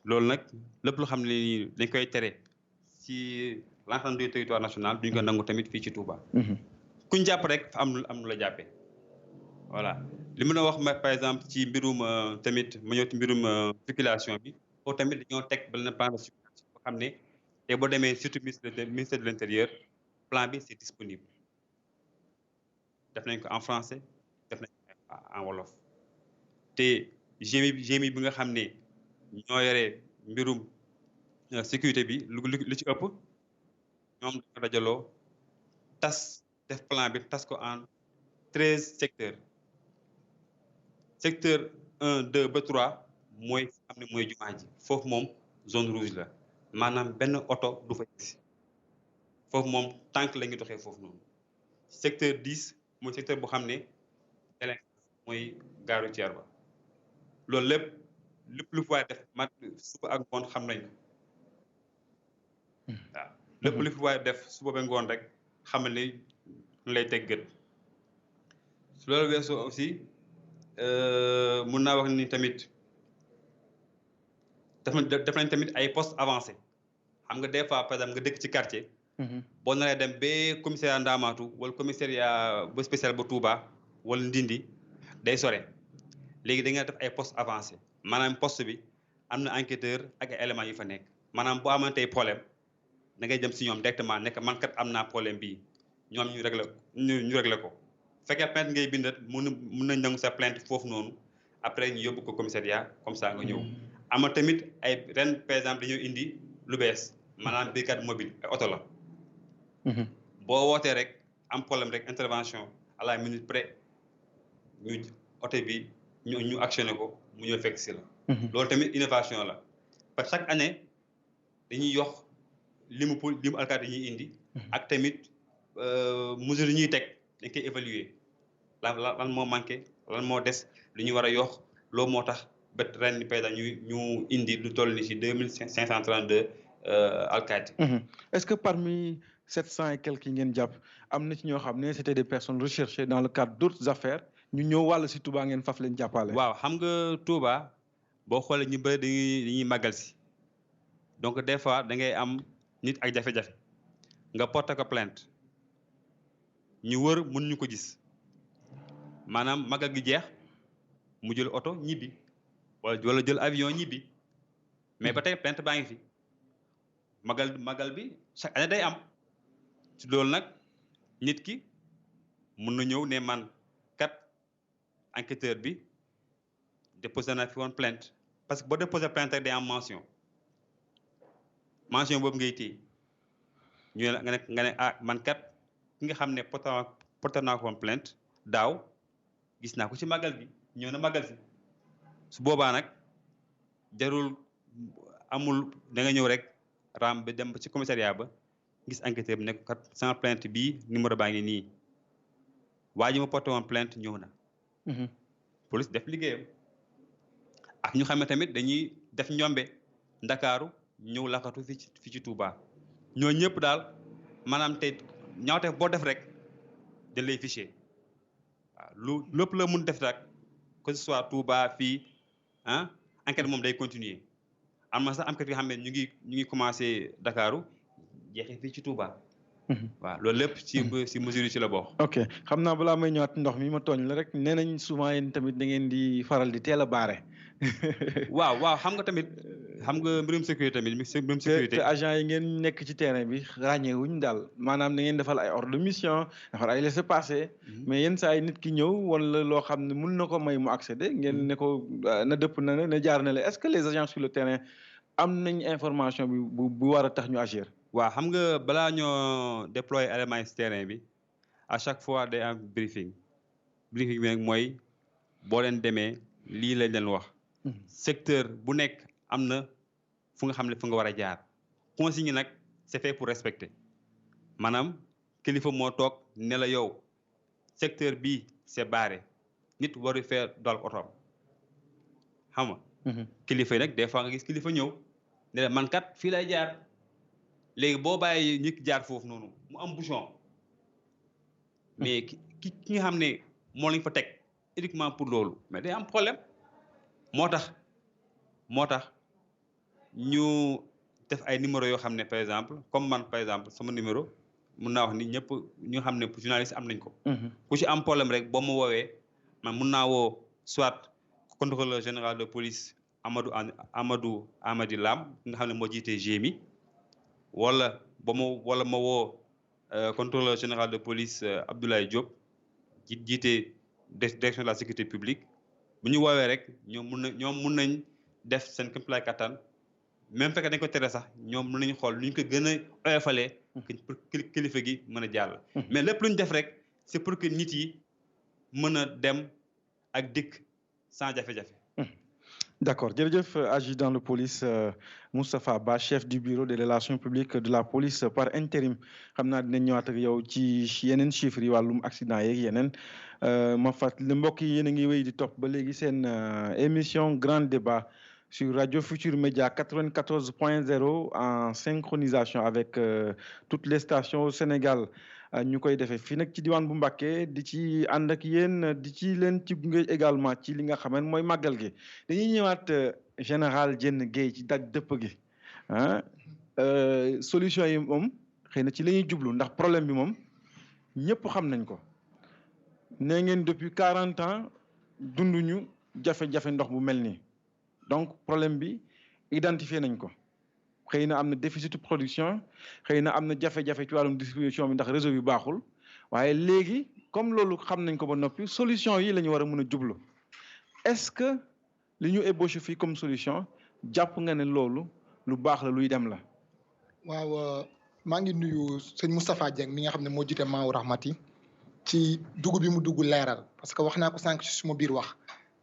loolu nag lépp lu xam ne dañ koy tere ci l'ensemble du territoire national duñ ko nangu tamit fii ci Touba. kuñ jàpp rek fa am lu la jàppee voilà li mën a wax par exemple ci mbirum tamit ma ñëw ci mbirum circulation bi foofu tamit dañoo teg benn plan de circulation boo xam ne te boo demee surtout ministère de l'intérieur plan bi c'est disponible def nañ ko en français def nañ ko en wolof te GMI bi nga xam ne ñoo yore mbirum sécurité bi lu ci ëpp ñoom dañoo dajaloo def plan bi tas ko en 13 secteurs secteur 1 2 ba 3 mooy xam ne mooy jumaa ji foofu moom zone rouge la maanaam benn oto du fa gis foofu moom tànk la ñuy doxee foofu noonu secteur 10 mooy secteur boo xam ne délinquance mooy gare routière ba loolu lépp lu fi waay def mat suba ak ngoon xam nañ ko waaw lépp lu fi waay def suba ba ngoon rek xamal ni ñu lay teg gët su loolu weesoo aussi mun naa wax ni tamit def nañ tamit ay postes avancés xam nga des fois par exemple nga dëkk ci quartier boo naree dem ba commissariat Ndamatou wala commissariat ba spécial ba Touba wala Ndindi day sore léegi da nga def ay postes avancés maanaam poste bi am na enquêteur ak ay éléments yu fa nekk maanaam boo amantey problème da ngay dem si ñoom directement nekk man kat am naa problème bii ñoom ñu réglé ko fekkee plainte ngay bindat mun nañ nangu sa plainte foofu noonu après ñu yóbbu ko commissariat comme ça nga ñëw ama tamit ay ren par exemple dañoo indi lu bees maanaam brigade mobile ay oto la boo wootee rek am problème rek intervention à la minute près ñu oto bi ñu actionné ko mu ñëw fekk si la loolu tamit innovation la parce que chaque année dañuy yokk limu alkaati dañuy indi ak tamit mesure yi ñuy teg dañ koy évaluer lan moo manqué lan moo des lu ñu war a yokk loolu moo tax ba ren ni par exemple ñu indi lu toll ni si 2532 alkaati est-ce que parmi 700 et quelques yi ngeen jàpp am na ci ñoo xam ne c'était des personnes recherchées dans le cadre d'autres affaires ñu ñëw wàll si Touba ngeen faf leen jàppale. waaw xam nga Touba boo xoolee ñu bëri dañuy màggal si donc des fois da ngay am nit ak jafe-jafe nga porté ko plainte ñu wër mën ñu ko gis maanaam màggal gi jeex mu jël oto ñibbi wala jël avion ñibbi mais ba tey plainte baa ngi fi màggal bi chaque année day am ci loolu nag nit ki mën na ñëw ne man kat enquêteur bi déposé na fi woon plainte parce que boo déposé plainte rek day am mention boobu ngay téye ñu nga ne ah man kat ki nga xam ne porté naa ko woon plainte daaw gis naa ko ci màggal bi ñëw na màggal si su boobaa nag jarul amul da nga ñëw rek ram ba dem ci commissariat ba gis enquêteur bi nekk kat sama plainte bii numéro baa ngi nii waa ji ma porté woon plainte ñëw na police def liggéeyam ak ñu xam ne tamit dañuy def ñombe ndakaaru ñëw laxatu fi ci Touba ñoo ñëpp daal maanaam tey ñaawteef boo def rek dañ lay fiché waaw lu lépp la mun def rek que ce soit Touba fii ah enquête moom day continuer am na sax enquête yoo xam ne ñu ngi commencé Dakaru jeexee fii ci Touba. waaw loolu lépp ci mesure yi ci la bokk. ok xam naa balaa may ñëwaat ndox mi ma tooñ la rek nee nañ souvent yéen tamit da ngeen di faral di teel a baare. waaw xam nga tamit xam nga mbirum sécurité tamit mbirum sécurité. te agent yi ngeen nekk ci terrain bi ràññeewuñ daal maanaam da ngeen defal ay ordre de mission defal ay laissez-passer. mais yenn saa yi nit ki ñëw wala loo xam ne mun na ko may mu accéder ngeen ne ko na dëpp na ne jaar na la est-ce que les agents sur le terrain am nañ information bi bu war a tax ñu agir. waaw xam nga balaa ñoo déployer éléments yi ci terrain bi à chaque fois day am briefing bi nag mooy boo leen demee lii lañ leen wax. secteur bu nekk am na fu nga xam ne fu nga war a jaar consigne nag c'est fait pour respecter maanaam kilifa moo toog ne la yow secteur bii c'est barré nit waru fee dal otoom xam nga. kilifa yi nag des fois nga gis kilifa ñëw ne la man kat fii lay jaar léegi boo bàyyi ñi jaar foofu noonu mu am bouchon mais ki nga xam ne moo lañ fa teg uniquement pour loolu mais day am problème. moo tax ñu def ay numéro yoo xam ne par exemple comme man par exemple sama numéro mun naa wax ni ñëpp ñu xam ne journaliste am nañ ko. ku ci am problème rek boo ma woowee man mun naa woo soit contrôleur général de police Amadou Amady Lam nga xam ne moo jiite GMI wala ma woo contrôleur général de police Abdoulaye Diop jiite direction de la sécurité publique. bu ñu woowee rek ñoom mun nañ def seen kéemtalaay kattan même fekk dañ ko tere sax ñoom mun nañu xool lu ñu ko gën a oyofalee pour kilifa gi mën a jàll. mais lépp lu ñu def rek c'est pour que nit yi mën a dem ak dikk sans jafe-jafe. D'accord jërëjëf adjudant de police Moustapha Ba chef du bureau des relations publiques de la police par intérim xam naa dinañ ñëwaat ak yow ci yeneen chiffres yi wàllum accident yeeg yeneen ma fàttali mbokk yi yéen a ngi wéy di topp ba léegi seen émission grand débat sur Radio Futur Média 94.0 en synchronisation avec toutes les stations au Sénégal. ñu koy defee fii nag ci diwaan bu Mbacké di ci ànd ak yéen di ci leen ci gunge également ci li nga xam ne mooy màggal gi dañuy ñëwaat général Diène Gaye ci daj dëpp gi solution yi moom xëy na ci la ñuy jublu ndax problème bi moom ñëpp xam nañ ko nee ngeen depuis 40 ans dunduñu jafe-jafe ndox bu mel nii donc problème bi identifié nañ ko. xëy na am na déficit de production xëy na am na jafe-jafe ci wàllum distribution bi ndax réseau bi baaxul waaye léegi comme loolu xam nañ ko ba noppi solution yi la ñu war a mën a jublu est-ce que li ñu ébauché fii comme solution jàpp nga ne loolu lu baax la luy dem la. waaw maa ngi nuyu sëñ Moustapha Dieng mi nga xam ne moo jiite Maawu Rahmati ci dugg bi mu dugg leeral parce que wax naa ko sànq ci suma biir wax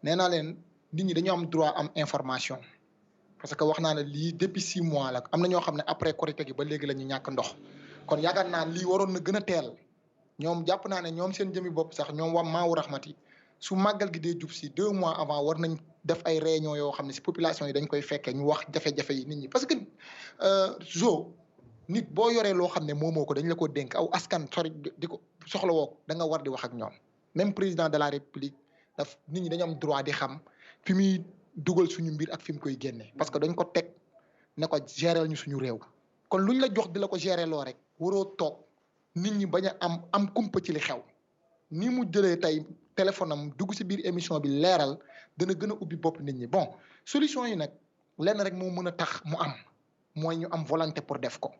nee naa leen nit ñi dañoo am droit am information. parce que wax naa ne lii depuis 6 mois la am na ñoo xam ne après Korité gi ba léegi la ñu ñàkk ndox kon yaakaar naa lii waroon na gën a teel ñoom jàpp naa ne ñoom seen jëmi bopp sax ñoom waa Maawu Rahmati su màggal gi dee jub si 2 mois avant war nañ def ay réunion yoo xam ne si population yi dañ koy fekkee ñu wax jafe-jafe yi nit ñi parce que nit boo yoree loo xam ne moomoo ko dañ la ko dénk aw askan sori di ko soxla woo da nga war di wax ak ñoom même président de la république daf nit ñi dañu am droit di xam fi muy dugal suñu mbir ak fi mu koy génne parce que dañ ko teg ne ko gérer ñu suñu réew kon luñ la jox di la ko gérer loo rek waroo toog nit ñi bañ a am kumpa ci li xew ni mu jëlee tey téléphone am dugg si biir émission bi leeral dana gën a ubbi bopp nit ñi bon solution yi nag lenn rek moo mën a tax mu am mooy ñu am volonté pour def ko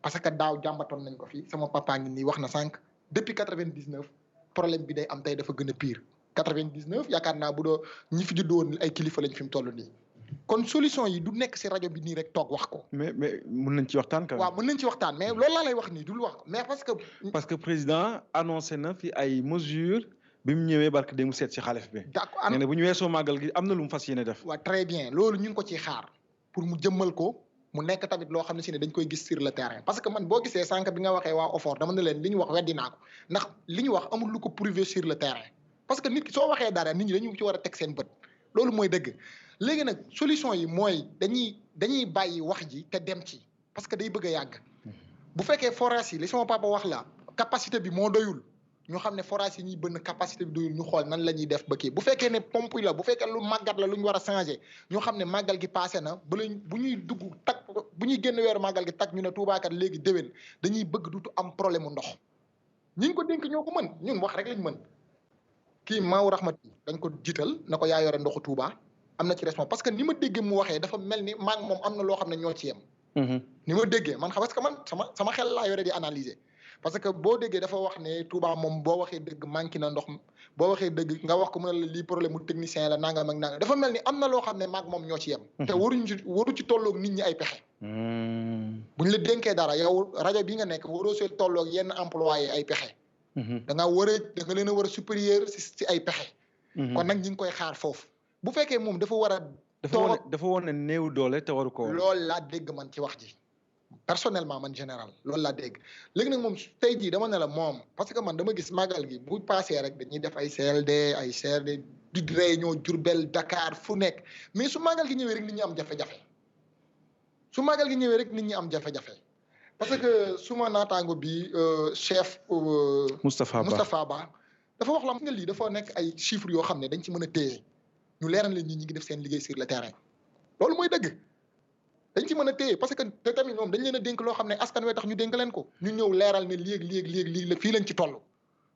parce que daaw jàmbatoon nañ ko fii sama papa ngi nii wax na sànq depuis 99 problème bi day am tey dafa gën a pire 99 yaakaar naa bu doo ñi fi juddoo woon ay kilifa lañ fi mu toll nii kon solution yi du nekk si rajo bi nii rek toog wax ko. mais mën nañ ci waxtaan quand même. waaw mën nañ ci waxtaan mais loolu laa lay wax nii dul wax mais parce que président annoncé na fi ay mesures bi mu ñëwee barke de mu seet si xalif bi. d'accord nee na bu ñu weesoo màggal gi am na lu mu fas yéene def. waaw très bien loolu ñu ngi ko ciy xaar pour mu jëmmal ko mu nekk tamit loo xam ne si ne dañ koy gis sur le terrain parce que man boo gisee sànq bi nga waxee waa OFOR dama ne leen li ñu wax weddi naa ko ndax li ñu wax amul lu ko prouver sur le terrain parce que nit ki soo waxee dara nit ñi dañu ci war a teg seen bët loolu mooy dëgg léegi nag solution yi mooy dañuy bàyyi wax ji te dem ci parce que day bëgg a yàgg bu fekkee forage yi li sama papa wax la capacité bi moo doyul ñu xam ne forage yi ñuy bënn capacité bi doyul ñu xool nan la ñuy def ba kii bu fekkee ne pompe yi la bu fekkee lu màggat la lu ñu war a changé ñu xam ne màggal gi passé na ba lañ bu ñuy dugg tak bu ñuy génn weeru màggal gi tak ñu ne Touba kat léegi déwén dañuy bëgg dutu am problème mu ndox ñi ñu ko dénk ñoo ko mën ñun wax rek lañ mën kii Maaw Rahmati dañ ko jiital na ko yaa yore ndoxu Touba am na ci responsable parce que ni ma déggee mu waxee dafa mel ni maag moom am na loo xam ne ñoo ci yem. ni ma déggee man xam parce que man sama xel laa yore di analyser parce que boo déggee dafa wax ne Touba moom boo waxee dëgg manqué na ndox boo waxee dëgg nga wax ko mu ne la lii problème mu technicien la nangam ak nangam dafa mel ni am na loo xam ne maag moom ñoo ci yem. te waru ci tolloog nit ñi ay pexe. buñ la dénkee dara yow rajo bi nga nekk waroo see tolloog yenn employé ay pexe. da nga leen a war a supérieur si ay pexe. kon nag ñi ngi koy xaar foofu bu fekkee moom dafa war a. dafa woon ne néew doole te waru ko. loolu laa dégg man ci wax ji personnellement man général loolu laa dégg léegi nag moom tey jii dama ne la moom parce que man dama gis màggal gi bu passé rek dañuy def ay CLD ay CRD di réunion Diourbel Dakar fu nekk mais su màggal gi ñëwee rek nit ñi am jafe-jafe su màggal gi ñëwee rek nit ñi am jafe-jafe parce que suma naataango bi chef. Moustapha Ba dafa wax la nga lii dafa nekk ay chiffres yoo xam ne dañ ci mën a téye. ñu leeral leen ñi ngi def seen liggéey sur le terrain loolu mooy dëgg dañ ci mën a téye parce que te tamit ñoom dañ leen a dénk loo xam ne askan wee tax ñu dénk leen ko ñu ñëw leeral ne léegi la fii lañ ci toll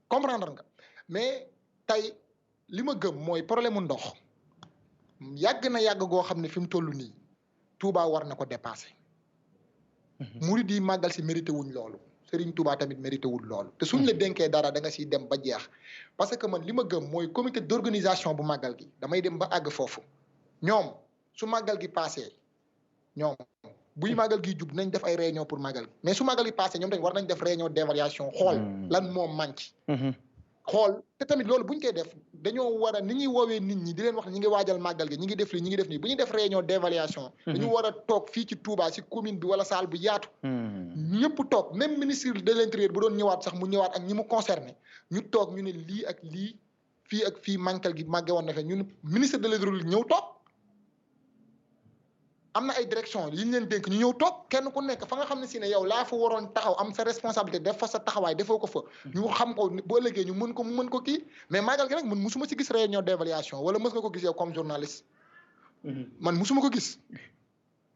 comprendre nga mais tey li ma gëm mooy problème mu ndox yàgg goo xam ne fi mu toll nii Touba war na ko dépassé. murid yi màggal si mérité wuñ loolu Serigne Touba tamit mérité wul loolu te suñ la dénkee dara da nga siy dem ba jeex parce que man li ma gëm mooy comité d'organisation bu màggal gi damay dem ba àgg foofu ñoom su màggal gi passé ñoom buy màggal gi jub nañ def ay réunion pour màggal gi mais su màggal gi passé ñoom tamit war nañ def réunion d'évaluation xool lan moom manqué xool te tamit loolu buñ koy def dañoo war a ni ñuy woowee nit ñi di leen wax ñi ngi waajal màggal gi ñi ngi def lii ñi ngi def nii bu ñuy def réunion d'évaluation dañu war a toog fii ci Touba ci commune bi wala salle bu yaatu ñëpp toog même ministre de l'intérieur bu doon ñëwaat sax mu ñëwaat ak ñi mu concerné ñu toog ñu ne lii ak lii fii ak fii màggal gi màgge woon na fe ñun ministre de l'hydraulique ñëw toog am na ay direction yi ñu leen dénk ñu ñëw toog kenn ku nekk fa nga xam ne si ne yow laa fa waroon taxaw am sa responsabilité def fa sa taxawaay defoo ko fa ñu xam ko boo ëllëgee ñu mën ko kii mais màggal gi nag man musuma si gis réunion d'évaluation wala mës nga ko gis yow comme journaliste man musuma ko gis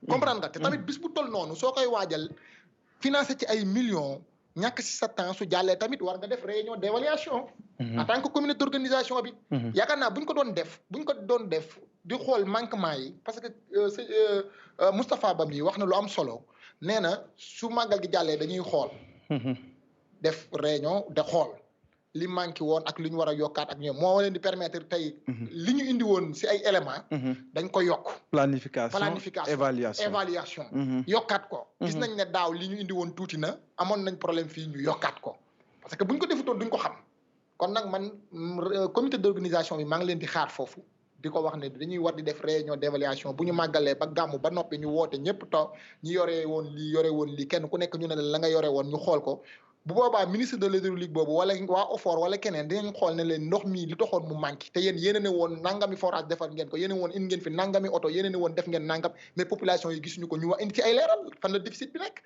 comprendre nga te tamit bis bu toll noonu soo koy waajal financé ci ay millions ñàkk si sa temps su jàllee tamit war nga def réunion d'évaluation en tant que comité d'organisation bi yaakaar naa buñ ko doon def di xool manquement yi parce que Moustapha Ba mi wax na lu am solo nee na su màggal gi jàllee dañuy xool def réunion de xool li manqué woon ak li ñu war a yokkaat ak ñoom moo leen di permettre tey li ñu indi woon si ay éléments dañ ko yokk planification évaluation yokkaat ko gis nañ ne daaw li ñu indi woon tuuti na amoon nañ problème fii ñu yokkaat ko parce que buñ ko defutoon duñ ko xam kon nag man comité d'organisation bi maa ngi leen di xaar foofu di ko wax ne dañuy war di def réunion d'évaluation bu ñu màggalee ba gàmmu ba noppi ñu woote ñëpp toog ñi yore woon lii kenn ku nekk ñu ne la nga yore woon ñu xool ko bu boobaa ministre de l'hydraulique boobu wala waa OFOR wala keneen dinañ xool ne leen ndox mi li taxoon mu manqué te yéen yéene ne woon nangami forage defar ngeen ko yéene woon indi ngeen fi nangami oto yéene ne woon def ngeen nangam mais population yi gisuñu ko ñu wax indi ci ay leeral fan la déficit bi nekk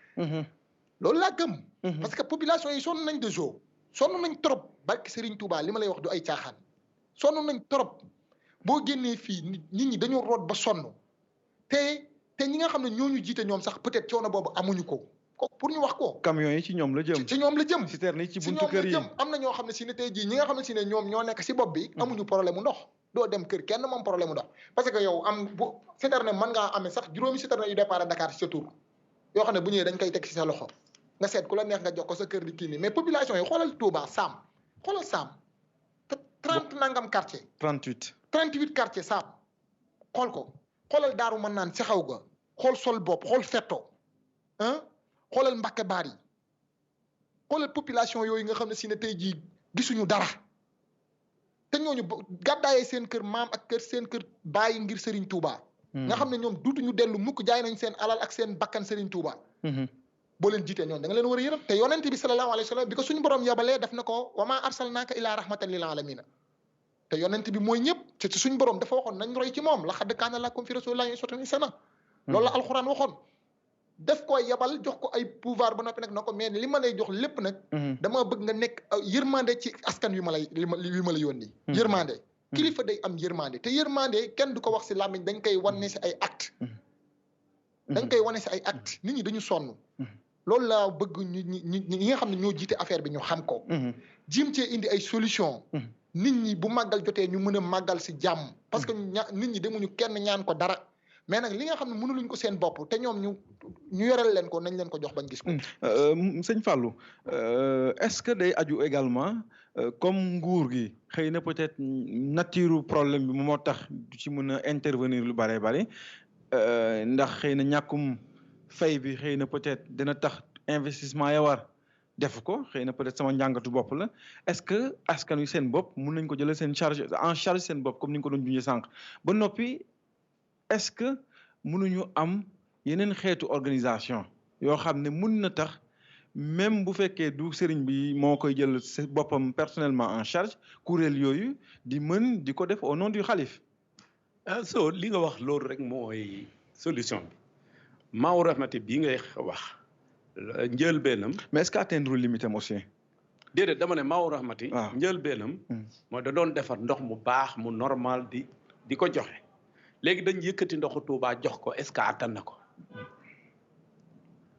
loolu laa gëm parce que population yi sonn nañ de jour sonn nañ trop barke Serigne Touba li ma lay wax du ay caaxaan sonn nañ trop boo génnee fii nit ñi dañoo root ba sonn te ñi nga xam ne ñooñu jiite ñoom sax peut-être coono boobu amuñu ko pour ñu wax ko. camions yi ci ñoom la jëm. ci ñoom la jëm. citerne yi ci buntu kër yi am na ñoo xam ne si ne tey jii ñi nga xam ne si ne ñoom ñoo nekk si bopp bi. amuñu problème mu ndox. doo dem kër kenn moom problème mu ndox parce que yow citerne mën ngaa amee sax juróomi citerne yu départ Dakar ci sa tur yoo xam ne bu ñëwee dañ koy teg si sa loxo nga seet ku la neex nga jox ko sa kër di kii nii mais population yi xoolal Touba Sam xoolal Sam 30 nangam quartier 38 quartier Sam xool ko xoolal Daaru mën naan si xaw ga xool sol bopp xool fetto xoolal Mbàkke Baar yi xoolal population yooyu nga xam ne si ne tey jii gisuñu dara te ñooñu gàddaayee seen kër maam ak seen kër bàyyi ngir Serigne Touba. nga xam ne ñoom duutuñu dellu mukk jaay nañ seen alal ak seen bakkan Serigne Touba. boo leen jiitee ñoom da nga leen war a yërëm te yonent bi sallallahu alayhi wa sallam bi ko suñu borom yabalee def na ko wa maa arsalnaaka illaa rahmatan lil aalamiina te yonent bi mooy ñëpp te ci suñu borom dafa waxoon nañ roy ci moom laqad kaana lakum fi rasuulillaahi uswatun hasanah loolu la alxuraan waxoon def ko yabal jox ko ay pouvoir ba noppi nag na ko mais li ma lay jox lépp nag dama bëgg nga nekk yërmande ci askan wi ma la yónni yërmande kilifa day am yërmande te yërmande kenn du ko wax si làmmiñ dañ koy wane si ay acte dañ koy wane si ay acte nit ñi dañu sonn loolu laa bëgg ñi nga xam ne ñoo jiite affaire bi ñu xam ko jiim cee indi ay solution nit ñi bu màggal jotee ñu mën a màggal si jàmm parce que nit ñi demuñu kenn ñaan ko dara mais nag li nga xam ne mënuluñ ko seen bopp te ñoom ñu yoreel leen ko nañ leen ko jox bañ gis ko. sëñ Fallou est-ce que day aju également comme nguur gi xëy na peut-être nature problème bi moo tax du ci mën a intervenir lu bare bare ndax xëy na ñàkkum fay bi xëy na peut-être dina tax investissement ya war def ko xëy na peut-être sama njàngatu bopp la est-ce que askan wi seen bopp mun nañ ko jëlee seen charge en charge seen bopp comme ni nga ko doon junjee sànq ba noppi est-ce que mënuñu am yeneen xeetu organisation yoo xam ne mun na tax même bu fekkee du sëriñ bi moo koy jël boppam personnellement en charge kuréel yooyu di mën di ko def au nom du xalif. so li nga wax loolu rek mooy solution bi Maawu Rahmati bii ngay wax njëlbeenam. mais est-ce que atteindre limite am aussi. déedéet dama ne Maawu Rahmati. waaw njëlbeenam. mooy da doon defar ndox mu baax mu normal di ko joxe. léegi dañ yëkkati ndoxu Touba jox ko est-ce que attan na ko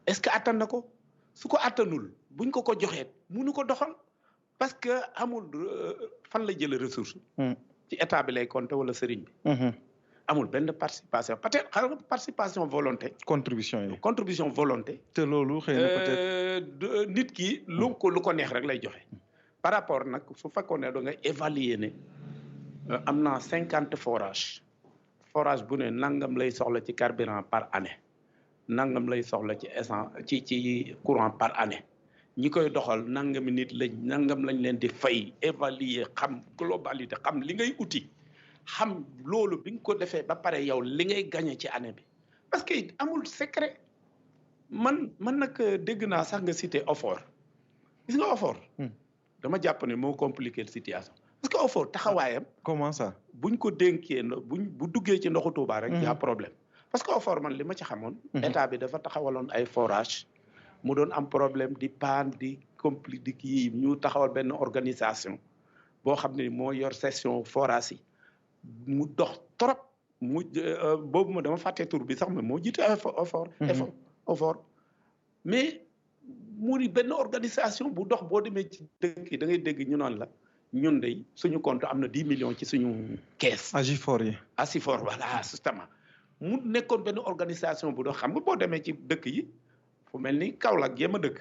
est-ce que attan na ko su ko attanul buñ ko joxee munu ko doxal parce que amul fan la jëlee ressource. ci état bi lay compter wala sëriñ bi. amul benn participation peut-être xam nga participation volonté. contribution volonté. te loolu xëy na peut-être. nit ki lu ko neex rek lay joxe. par rapport nag su fekkoon ne da nga évaluer ne am naa 50 forages. forage bu ne nangam lay soxla ci carburant par année nangam lay soxla ci essence ci courant par année ñi koy doxal nangami nit nangam lañ leen di fay évaluer xam globalité xam li ngay uti xam loolu bi nga ko defee ba pare yow li ngay gagné ci année bi parce que amul secret man nag dégg naa sax nga cité OFOR gis nga OFOR dama jàpp ne moo compliqué situation parce que OFOR taxawaayam. comment ça. buñ ko dénkee bu duggee ci ndoxu Touba rek. y a problème parce que OFOR man li ma ci xamoon. état bi dafa taxawaloon ay forage mu doon am problème di paan di compliqué kii ñu taxawal benn organisation boo xam ne moo yor session forage yi mu dox trop boobu ma dama fàtte tur bi sax mais moo jiite OFOR mais mu ni benn organisation bu dox boo demee ci dëkk yi da ngay dégg ñu naan la. ñun de suñu compte am na 10 millions ci suñu caisse. Agifor yi. Asifor voilà justement mu nekkoon benn organisation bu doon xam nga boo demee ci dëkk yi fu mel ni Kaolack jéem a dëkk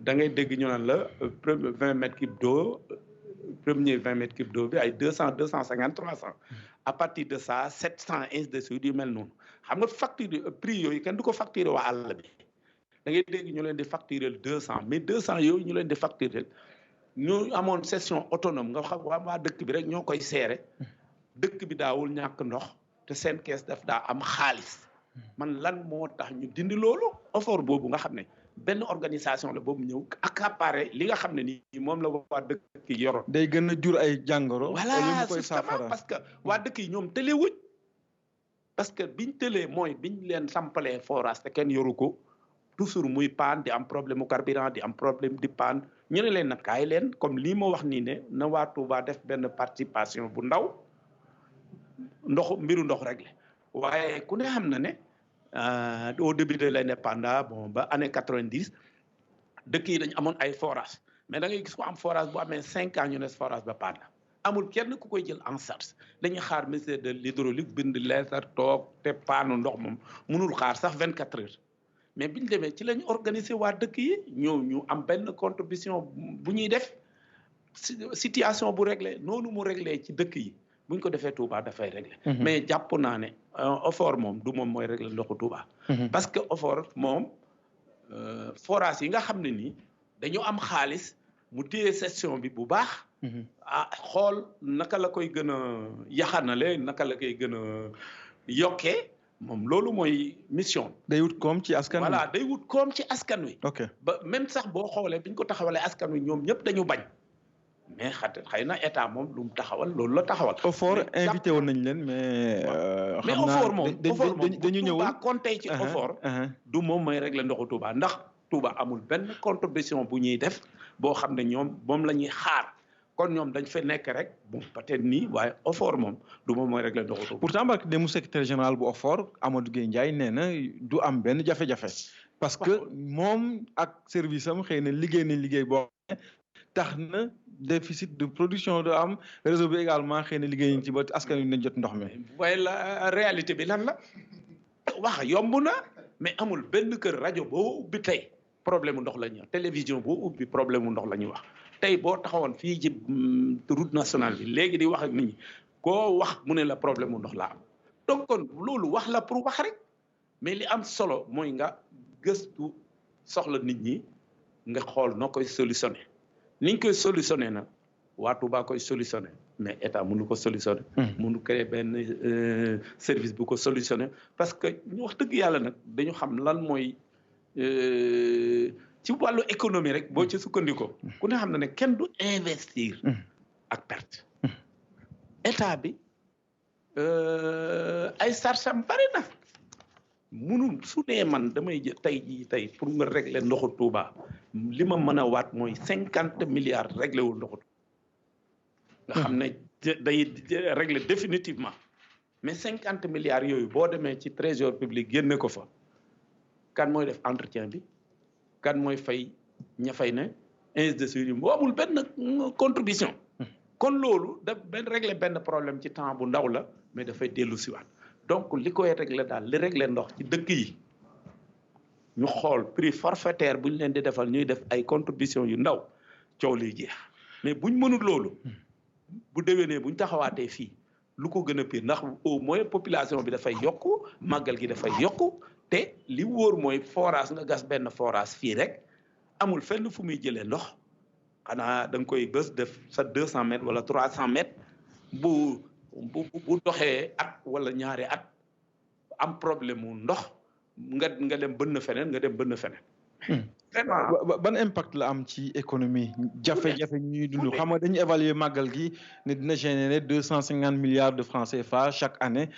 da ngay dégg ñu naan la premier 20 mètres cube d'eau premier 20 mètres cube d'eau bi ay 200 250 300 à partir de ça 700 ainsi de suite yu mel noonu xam nga facture prix yooyu kenn du ko facturer waa àll bi da ngay dégg ñu leen di facturer 200 mais 200 yooyu ñu leen di facturer. ñu amoon session autonome nga xam waa dëkk bi rek ñoo koy seere dëkk bi daawul ñàkk ndox te seen kees daf daa am xaalis man lan moo tax ñu dindi loolu OFOR boobu nga xam ne benn organisation la boobu ñëw accaparer li nga xam ne nii moom la waa dëkk yi yoroon. day gën a jur ay jàngoro. voilà justement parce que waa dëkk yi ñoom tëlee wuñ parce que biñ tëlee mooy biñ leen sampalee forage te kenn yoru ko toujours muy paan di am problème mu carburant di am problème di paan. ñu ne leen nag kaay leen comme lii ma wax nii ne na waa Touba def benn participation bu ndaw mbiru ndox rek la waaye ku ne xam na ne au début de l'indépendance bon ba année 90 dëkk yi dañu amoon ay forage mais da ngay gis ko am forage bu amee 5 ans ñu ne forage ba paan amul kenn ku koy jël en charge dañuy xaar ministère de l'hydraulique bind lettre toog te paanu ndox moom mënul xaar sax 24 heures. mais biñ demee ci lañ organiser waa dëkk yi ñu am benn contribution bu ñuy def situation bu réglé noonu mu réglé ci dëkk yi buñ ko defee Touba dafay réglé. mais jàpp naa ne OFOR moom du moom mooy réglé ndoxu Touba. parce que OFOR moom forage yi nga xam ne nii dañoo am xaalis mu téye session bi bu baax. xool naka la koy gën a yaxanale naka la koy gën a yokkee. moom loolu mooy mission. day wut koom ci askan wi voilà day wut koom ci askan wi. ok ba même sax boo xoolee bi ñu ko taxawalee askan wi ñoom ñëpp dañu bañ mais xëy na état moom lu mu taxawal loolu la taxawal. OFOR invité woon nañ leen mais. mais OFOR moom dañu ñëwoon Touba compté ci OFOR. du moom mooy régler ndoxu Touba ndax Touba amul benn contribution bu ñuy def boo xam ne ñoom moom la ñuy xaar kon ñoom dañ fa nekk rek bon peut-être nii waaye OFOR moom du moom mooy régler ndoxu Touba. pourtant barke démb secrétaire général bu OFOR Amadou Gueye Ndiaye nee na du am benn jafe-jafe. parce que moom ak service am xëy na liggéey nañ liggéey boo tax na déficit de production de am réseau bi également xëy na liggéey nañ ci ba askan wi nañ jot ndox mi. waaye la réalité bi lan la wax yomb na mais amul benn kër rajo boo ubbi tey problème mu ndox la ñuy wax télévision boo ubbi problème mu ndox la ñuy wax tey boo taxawoon fii ci route nationale bi léegi di wax ak nit ñi koo wax mu ne la problème mu ndox la am donc kon loolu wax la pour wax rek mais li am solo mooy nga gëstu soxla nit ñi nga xool noo koy solutionné niñ koy solutionné na waa Touba koy solutionné mais état mënu ko solutionné. mënu créer benn service bu ko solutionné parce que ñu wax dëgg yàlla nag dañu xam lan mooy ci wàllu économie rek boo ci sukkandikoo ku ne xam na ne kenn du investir ak perte état bi ay sarcham bari na munul su dee man damay jël tey pour nga régler ndoxu Touba li ma mën a waat mooy 50 milliards réglé wul ndoxu nga xam ne day régler définitivement mais 50 milliards yooyu boo demee ci trésor public génne ko fa kan mooy def entretien bi kan mooy fay ña fay ne ainsi de suite boo amul benn contribution kon loolu da régler benn problème ci temps bu ndaw la mais dafay dellu siwaat donc li koy régler daal li régler ndox ci dëkk yi ñu xool prix forfaitaire bu ñu leen di defal ñuy def ay contribution yu ndaw coow liy jeex mais buñ mënul loolu bu déwénee buñ taxawaatee fii lu ko gën a pire ndax au moins population bi dafay yokku màggal gi dafay yokku te li wóor mooy forage nga gas benn forage fii rek amul fenn fu muy jëlee ndox xanaa da nga koy bës def sa 200 mètres wala 300 mètres bu doxee at wala ñaari at am problème mu ndox nga dem bënn feneen nga dem bënn feneen. vraiment ban impact la am ci économie jafe-jafe ñuy dund xam nga dañuy évaluer màggal gi ne dina générer 250 milliards de francs CFA chaque année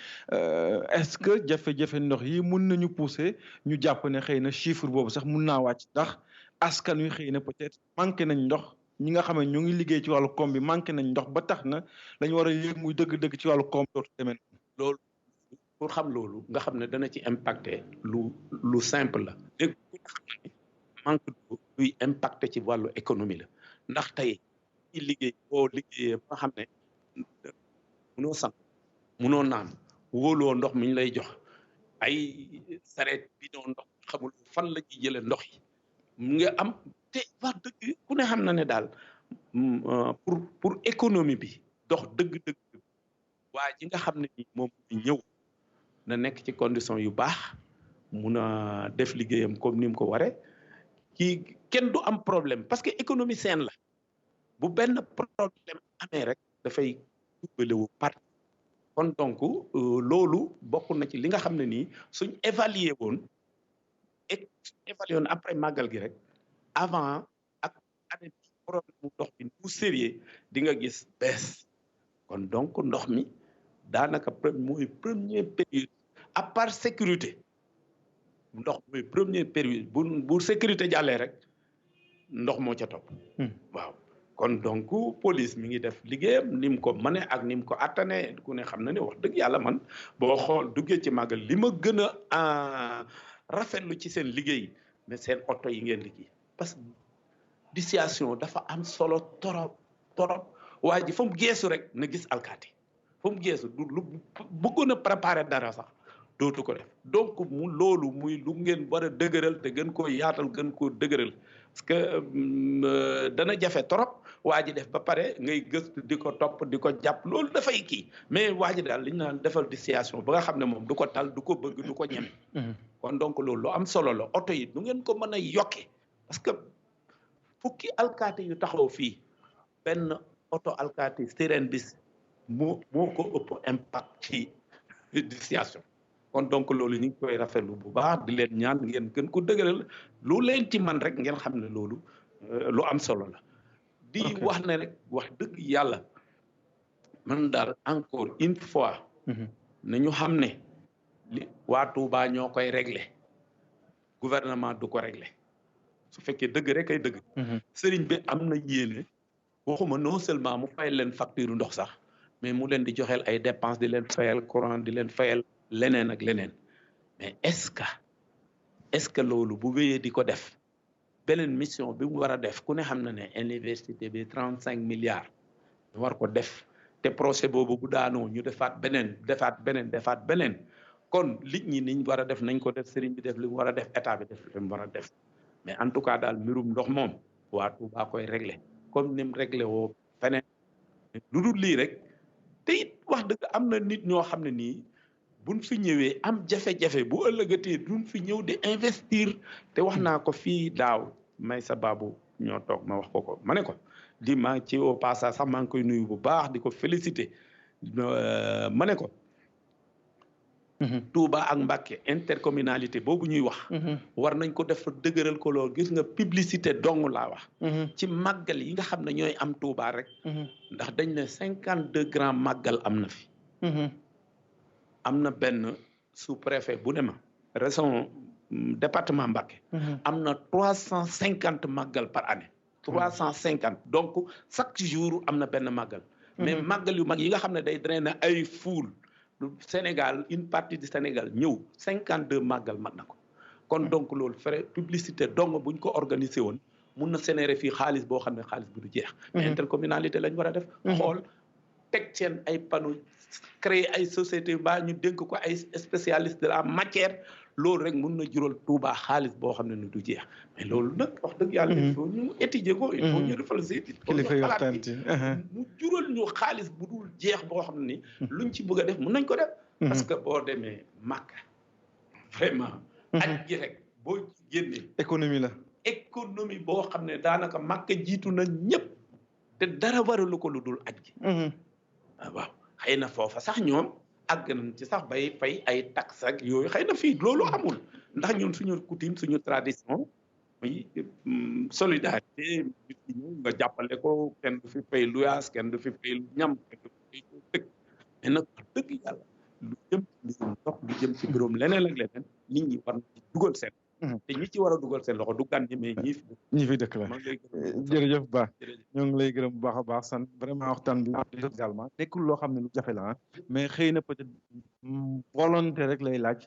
est-ce que jafe-jafe ndox yi mun nañu pousser ñu jàpp ne xëy na chiffre boobu sax mun naa wàcc ndax askan wi xëy na peut-être manqué nañ ndox ñi nga xam ne ñu ngi liggéey ci wàllu koom bi manqué nañ ndox ba tax na lañu war a yëg muy dëgg-dëgg ci wàllu koom dootu demee loolu pour xam loolu nga xam ne dana ci impacté lu simple la dégg manque d'eau luy impacté ci wàllu économie la ndax tey ci liggéey boo liggéeyee ba xam ne munoo sant munoo naan wóoloo ndox mi ñu lay jox ay sareet bi doon ndox xamul fan la ñuy jëlee ndox yi nga am te wax dëgg ku ne xam na ne daal pour économie bi dox dëgg-dëgg waa ji nga xam ne ni moom ñëw na nekk ci condition yu baax mun a def liggéeyam comme ni mu ko waree kii kenn du am problème parce que économie saine la bu benn problème amee rek dafay tubbalewu parti kon donc loolu bokk na ci li nga xam ne nii suñ évaluer woon après màggal gi rek avant ak année bi problème mu ndox bi bu sérieux di nga gis bees kon donc ndox mi daanaka mooy première période à part sécurité ndox mooy première période bu sécurité jàllee rek ndox moo ca topp waaw kon donc police mi ngi def liggéeyam ni mu ko mëne ak ni mu ko attane ku ne xam na ne wax dëgg yàlla man boo xool duggee ci màggal li ma gën a rafetlu ci seen liggéey mais seen oto yi ngeen liggéey parce que dissuasion dafa am solo torop waa ji fa mu geesu rek na gis alkaati fa mu geesu lu bëggoon a préparer dara sax dootu ko def donc mu loolu muy lu ngeen war a dëgëral te gën koo yaatal gën koo dëgëral parce que dana jafe trop waa ji def ba pare ngay gëstu di ko topp di ko jàpp loolu dafay kii mais waa ji daal li ñu naan defal dissuasion ba nga xam ne moom du ko tal du ko bëgg du ko ñeme kon donc loolu lu am solo la oto yi du ngeen ko mën a yokke parce que fukki alkaati yu taxaw fii benn oto alkaati sirène bis moo ko ëpp impact ci dissuasion kon donc loolu ñu ngi koy rafetlu bu baax di leen ñaan ngeen gën ko dëgëral lu leen ci man rek ngeen xam ne loolu lu am solo la di wax ne rek wax dëgg yàlla man daal encore une fois nañu xam ne li waa Touba ñoo koy régler gouvernement du ko régler su fekkee dëgg rek ay dëgg sëriñ bi am na yéene waxuma non seulement mu fayal leen facture ndox sax mais mu leen di joxeel ay dépenses di leen fayal courant di leen fayal leneen ak leneen mais est-ce que loolu bu wéyee di ko def beneen mission bi mu war a def ku ne xam na ne université bi 35 milliards ñu war ko def te projet boobu bu daanoo ñu defaat beneen kon nit ñi niñ war a def nañ ko def sëriñ bi def li mu war a def état bi def li mu war a def mais en tout cas daal mbirum ndox moom waa Touba koy régler comme ni mu réglé woo feneen lu dul lii rek te it wax dëgg am na nit ñoo xam ne nii buñ fi ñëwee am jafe-jafe bu ëllëgatee duñ fi ñëw di investir te wax naa ko fii daaw may sa baabu ñoo toog ma wax ko ma ne ko di maa ci au passage sax maa ngi koy nuyu bu baax di ko féliciter ma ne ko Touba ak Mbacké intercommunalité boobu ñuy wax war nañ ko def dëgëral ko lool gis nga publicité dong laa wax ci màggal yi nga xam ne ñooy am Touba rek ndax dañ ne 52 grands màggal am na fi am na benn sous-préfet bu ne ma région département Mbacké am na 350 màggal par année 350 donc chaque jour am na benn màggal mais màggal yu mag yi nga xam ne day drainer ay foule Sénégal une partie du Sénégal ñëw 52 màggal mat na ko kon donc loolu frais publicité dong buñ ko organiser woon mun na générer fii xaalis boo xam ne xaalis bu du jeex mais intercommunalité lañ war a def xool teg seen ay panneaux créer ay société ba ñu dénk ko ay spécialistes de la matière loolu rek mun na jural Touba xaalis boo xam ne ni du jeex mais loolu nag wax dëgg yàlla il faut ñu étudier ko il faut ñu réfléchir mu jural ñu xaalis bu dul jeex boo xam ne ni luñ ci bëgg a def mun nañ ko def parce que boo demee Makka vraiment aj gi rek boo ci génnee économie boo xam ne daanaka Makka jiitu na ñëpp te dara waralu ko lu dul aj gi waaw xëy na foofa sax ñoom àgg nañ ci sax bay fay ay taxes ak yooyu xëy na fii loolu amul ndax ñun suñu coutume suñu tradition muy solidarité nit ñi ñëw nga jàppale ko kenn du fi fay luyaas kenn du fi fay lu ñam kenn du fi fay lu dëkk mais nag wax dëgg yàlla lu jëm ci mbirum ndox lu jëm ci mbirum leneen ak leneen nit ñi war na ci dugal seen te ñi ci war a dugal seen loxo du gan ñi mais ñi fi dëkk la jërëjëf Ba ñoo ngi lay gërëm bu baax a baax sant vraiment waxtaan bi également nekkul loo xam ne lu jafe la mais xëy na peut-être volonté rek lay laaj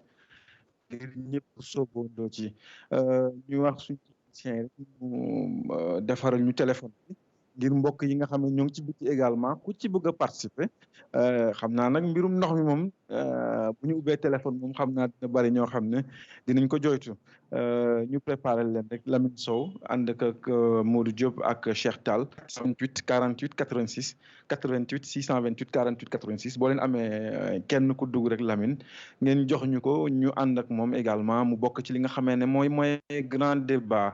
ngir ñëpp soobandoo ci ñu wax suñu technicien rek ñu defaral ñu téléphone bi ngir mbokk yi nga xam ne ñoo ngi ci biti également ku ci bëgg a participer xam naa nag mbirum ndox mi moom bu ñu ubbee téléphone moom xam naa dina bari ñoo xam ne dinañ ko joytu ñu préparer leen rek Lamine Sow ànd ak Modou Diop ak Cheikh Tall 88 48 86 88 628 48 86 boo leen amee kenn ku dugg rek Lamine ngeen jox ñu ko ñu ànd ak moom également mu bokk ci li nga xamee ne mooy grand débat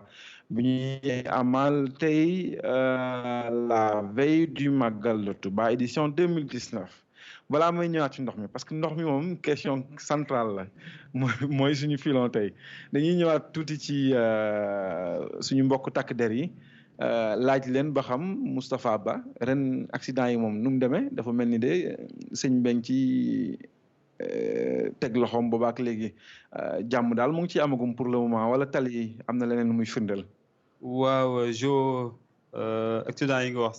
bu ñuy amal tey la veille du Magal de Touba édition 2019 balaa may ñëwaat ci ndox mi parce que ndox mi moom question centrale la mooy suñu filon tey dañuy ñëwaat tuuti ci suñu mbokk takk der yi laaj leen ba xam Moustapha Ba ren accident yi moom nu mu demee dafa mel ni de sëñ Mbeng ci teg loxoom boobaak léegi jàmm daal mu ngi ciy amagum pour le moment wala tali yi am na leneen muy firndeel. waaw accident yi nga wax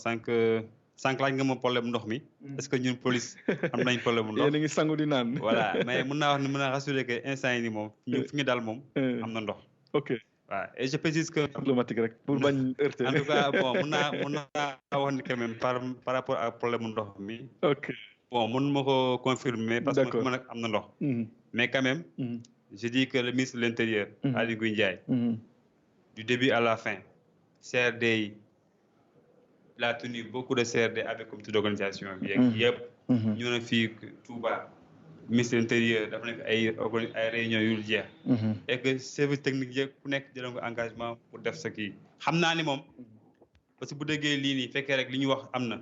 sànq laaj nga ma problème ndox mi. est-ce que ñun police am nañ problème ndox. yéen a ngi sangu di naan. voilà mais mën naa wax ne mën naa rassurer que instant yi nii moom fi ñu daal moom. am na ndox. ok waaw et je précise que. diplomatique rek pour bañ heurter. en tout cas bon mën naa wax ni quand même par rapport ak problème ndox mi. ok bon mën ma ko confirmer. parce que man nag am na ndox. mais quand même. je dis que le ministre de l'Intérieur. Aly Ngouille Ndiaye. du début à la fin. CRD yi. il a tenu beaucoup de CRD avec comité d'organisation bi yëpp ñu ne fii Touba ministre de l'Intérieur dafa nekk ay réunion yu jeex et que service technique yëpp ku nekk jëloon ko engagement pour def sa kii xam naa ni moom parce que bu déggee lii nii fekkee rek li ñu wax am na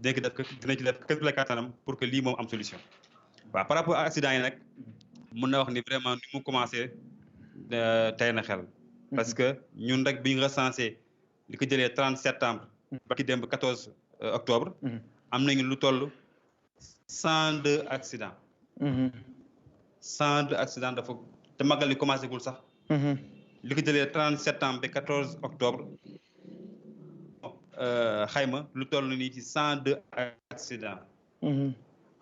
dina ci def képp la kattanam pour que lii moom am solution waaw par rapport ak accident yi nag mën na wax ni vraiment ni mu commencé tey na xel parce que ñun rek bi ñu recensé li ko jëlee 30 septembre ba ki démb 14 octobre am nañu lu toll 102 accidents 102 accidents dafa te magal li commencé gul sax li ko jëlee 30 septembre ba 14 octobre xayma lu toll nii ci 102 accidents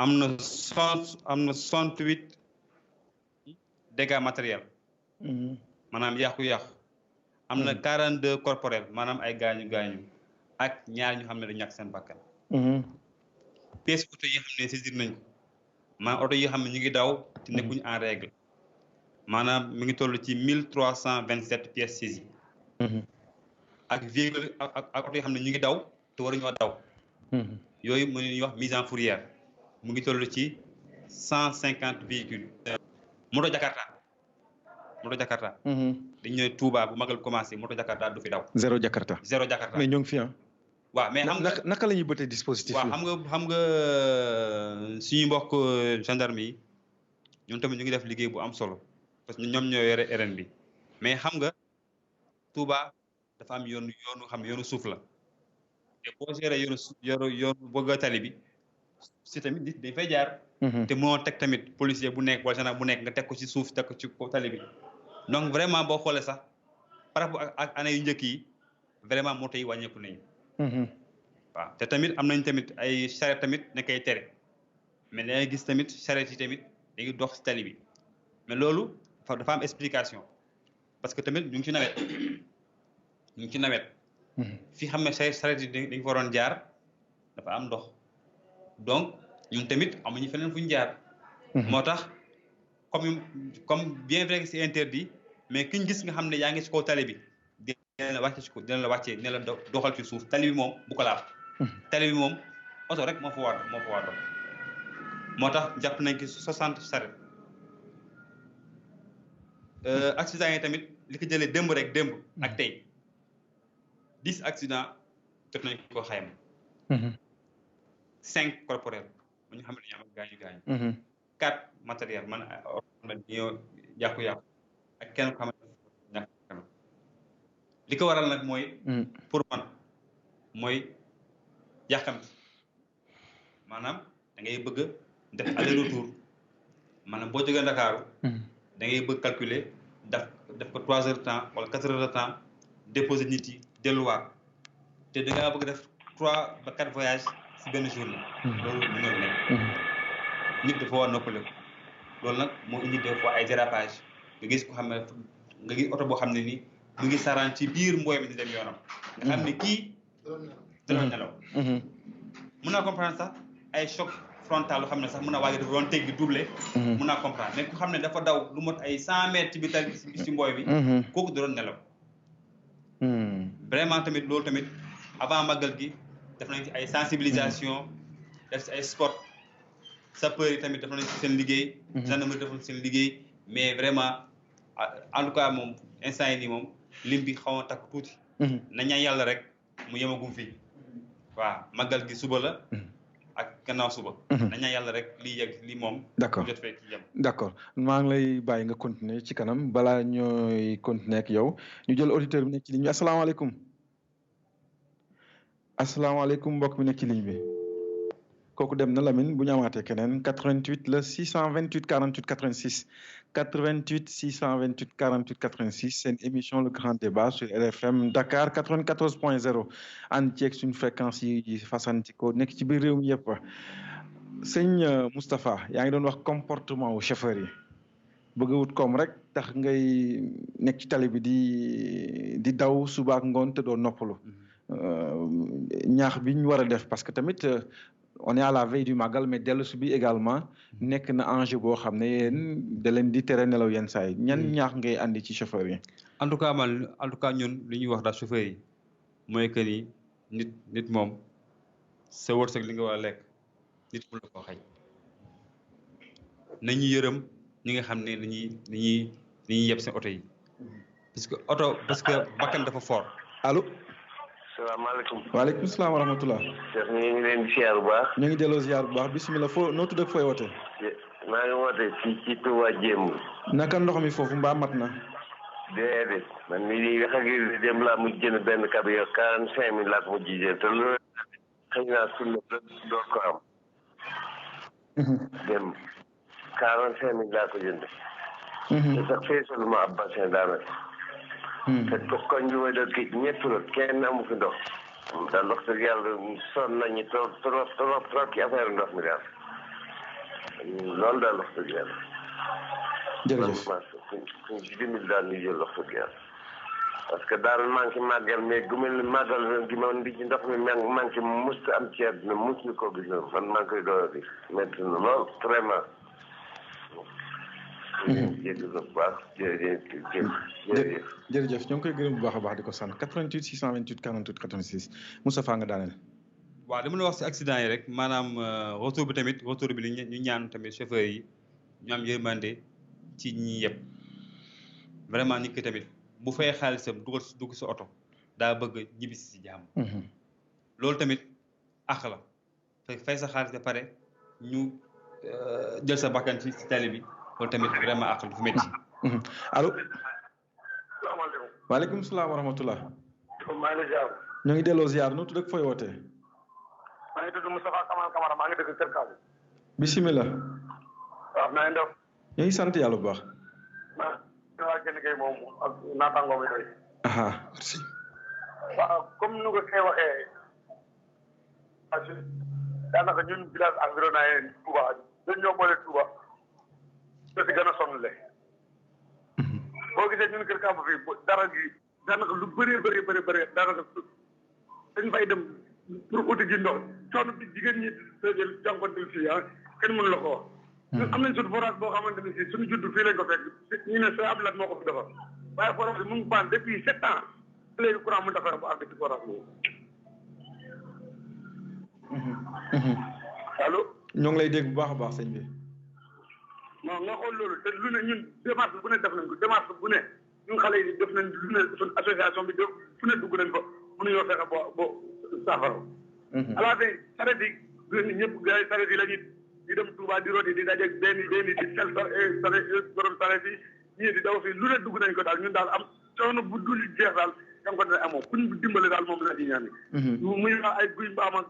am na 68 dégâts matériels maanaam yàqu-yàqu am na 42 corporels maanaam ay gaañu ak ñaar ñu xam ne dañu ñàkk seen bakkan pièces oto yi xam ne saisir nañ maanaam oto yi xam ne ñu ngi daw te nekkuñu en règle maanaam mi ngi toll ci 1327 pièces saisies ak véhicule ak oto yi xam ne ñu ngi daw te waruñoo daw yooyu mu ñuy wax mise en fourrière mu ngi toll ci 150 véhicules moto Jakarta dañ ñëw Touba bu magal commencé moto Jakarta du fi daw zéro Jakarta mais ñoo ngi fi waaw mais xam nga naka la ñuy bëttee dispositif waaw xam nga suñu mbokk gendarme yi ñun tamit ñu ngi def liggéey bu am solo parce que ñoom ñoo yore RN bi mais xam nga Touba dafa am yoonu xam ne yoonu suuf la te boo géré yoonu bëgg tali bi si tamit nit dañ fay jaar te moo teg tamit policier bu nekk wala gendarme bu nekk nga teg ko ci suuf teg ko ci tali bi donc vraiment boo xoolee sax par rapport ak année yu njëkk yi vraiment moto yi wàññeeku nañu waaw te tamit am nañ tamit ay charrette tamit nekk ay tere mais dangay gis tamit charrette yi tamit dañuy dox ci tali bi mais loolu dafa am explication parce que tamit ñu ngi ci nawet fi xam ne charrette yi dañ fa waroon jaar dafa am ndox donc ñun tamit amuñu feneen fu ñu jaar moo tax comme bien vrai que c'est interdit mais kiñ gis nga xam ne yaa ngi ci kaw tali bi dina la wàccee ne la doxal ci suuf tali bi moom bu ko laal tali bi moom oto rek moo fa war dox moo tax jàpp nañ ki 60 charrette accidents yi tamit li ko jëlee démb ak tey 10 accidents jot nañ ko xayma 5 corporels ba ñu xam ne ñoo am gaañu 4 matériel man ñoo yàqu-yàqu ak kenn ko xam ne ñàkk kanam li ko waral nag mooy pour man mooy yàkkamti maanaam da ngay bëgg def aller retour maanaam boo jógee Ndakaaru da ngay bëgg calculer def ko 3 heures de temps wala 4 heures de temps déposer nit yi delluwaat te da ngaa bëgg def 3 ba 4 voyages si benn journée loolu mënul nekk nit dafa war noppale ko loolu nag moo indi des fois ay dérapage nga gis ko xam ne nga gis oto boo xam ne ni mu ngi saraan ci biir mbooy mi di dem yoonam nga xam ne kii dana nelaw mun naa comprendre sax ay choc frontal lu xam ne sax mun naa waaj dafa doon teggi doublé mun naa comprendre mais ku xam ne dafa daw lu mot ay 100 mètres ci biir tali ci mbooy bi kooku da doon nelaw vraiment tamit loolu tamit avant màggal gi def nañ ci ay sensibilisation def ci ay sport sapeur yi tamit def nañ ci seen liggéey gendarmerie def nañ ci seen liggéey mais vraiment en tout cas moom instant yi nii moom lim bi xaw a takk tuuti na ñaan yàlla rek mu yemagum fii waaw màggal gi suba la ak gannaaw suba na ñaan yàlla rek lii yegg lii moom d'accord jot fee ci yem d'accord maa ngi lay bàyyi nga continuer ci kanam balaa ñooy continuer ak yow ñu jël auditeur bi nekk ci ligne bi asalaamaaleykum mbokk mi nekk ci ligne bi kooku dem na Lamine bu ñu amaatee keneen 88 la 628 48 86 88 628 48 86 seen émission le grand débat sur RFM Dakar 94.0 ànd ceeg suñu fréquence yi fasantikoo nekk ci biir réew mi yëpp sëñ Moustapha yaa ngi doon wax comportement wu chauffeur yi bëgg a wut koom rek tax ngay nekk ci tali bi di daw suba ak ngoon te doo noppalu ñaax bi ñu war a def parce que tamit on est à la veille du magal mais dellusi bi également nekk na enjeu boo xam ne yéen da leen di tere nelaw yenn saa yi ñan ñaax ngay andi ci chauffeur yi. en tout cas ñun li ñuy wax daal chauffeur yi mooy que ni nit moom sa wërsëg li nga war a lekk nit mu la ko xëy nañu yërëm ñi nga xam ne dañuy yeb seen oto yi parce que bakkan dafa fort. allo. salaamaaleykum. waaleykum salaam wa rahmatulah. Cheikh ñu ngi leen di ziar bu baax. ñu ngi delloo ziar bu baax bisimilah noo tudd ak fooy wootee. maa ngi woote ci Touba Jéem. naka ndox mi foofu mbaa mat na. déedéet man mii di wax ak yéen dem laa mujj jënd benn camion 45 000 laa ko mujj jënd te loolu xëy naa sunna door ko am. dem 45 000 laa ko jënd. te sax feesalu ma ab bassin daanaka. te koñ bi may dëkk ñett la kenn amu fi ndox. daal wax dëgg yàlla sonn nañu trop ci affaire ndox mi daal. loolu daal wax dëgg yàlla. jërëjëf suñ si dimbali daal ñu jël wax dëgg yàlla. parce que daal manqué màggal mais gu mel ni màggal gi ma ndi ci ndox mi manqué mosut am ci àdduna mosuñu ko gis noonu man maa ngi koy door a gis métti na lool vraiment. jërëjëf bu baax jërëjëf. jërëjëf ñoo ngi koy gërëm bu baax a baax di ko sant 88 628 48 86 Moustapha nga daaneel. waaw li ma la wax si accident yi rek maanaam retour bi tamit retour bi ñu ñaan tamit chauffeur yi ñu am yërmande ci ñi yëpp vraiment nit ki tamit bu fay xaalisam dugg sa oto daa bëgg ñibbi si jàmm. loolu tamit àq la fay sa xaalis ba pare ñu jël sa bakkan ci tali bi loolu tamit vraiment àq du fi métti. allo. salaamaaleykum. waaleykum salaam wa rahmatulah. maa ngi lay ziar. ñoo ngi delloo ziar nu tudd ak fooy wootee. maa ngi tudd Moustapha Kamal Camara maa ngi dëkk Kër Kaabu. bisimilah. waaw na ngeen def. ñu ngi sant yàlla bu baax. waa Jën Gueye moom ak naataango bi yooyu. merci. waaw comme nu ko kay waxee daanaka ñun village environnant yi Touba dañ ñoo boole Touba da si gën a sonle boo gisee ñun Kër Kaabu fii dara gi daanaka lu bëri daanaka dañ fay dem pour uti ji ndox coono bi jigéen ñi sëjël jànkontil fii kenn mënu la ko wax ñun am nañ suñu forage boo xamante ne si suñu judd fii lañ ko fekk ñu ne sa ablat moo ko fi defar waaye forage bi mu ngi paan depuis 7 ans léegi courant mu defar bu àgg ci forage boobu allo ñoo ngi lay dégg bu baax a baax sëñ bi. non nga xool loolu te lu ne ñun démarche bu ne def nañ ko démarche bu ne ñun xale yi def nañ lu ne suñ association bi fu ne dugg nañ ko mënuñoo fexe bo saafara ala fin saret yi ñëpp gars yi saret yi la ñuy di dem Touba di rooti di dajeeg benn di sel borom saret yi ñii di daw fii lu ne dugg nañ ko daal ñun daal am coono bu dul jeex daal jànko ne amoo kuñ dimbale daal moom la ci ñaan muy ay guy mbaam ak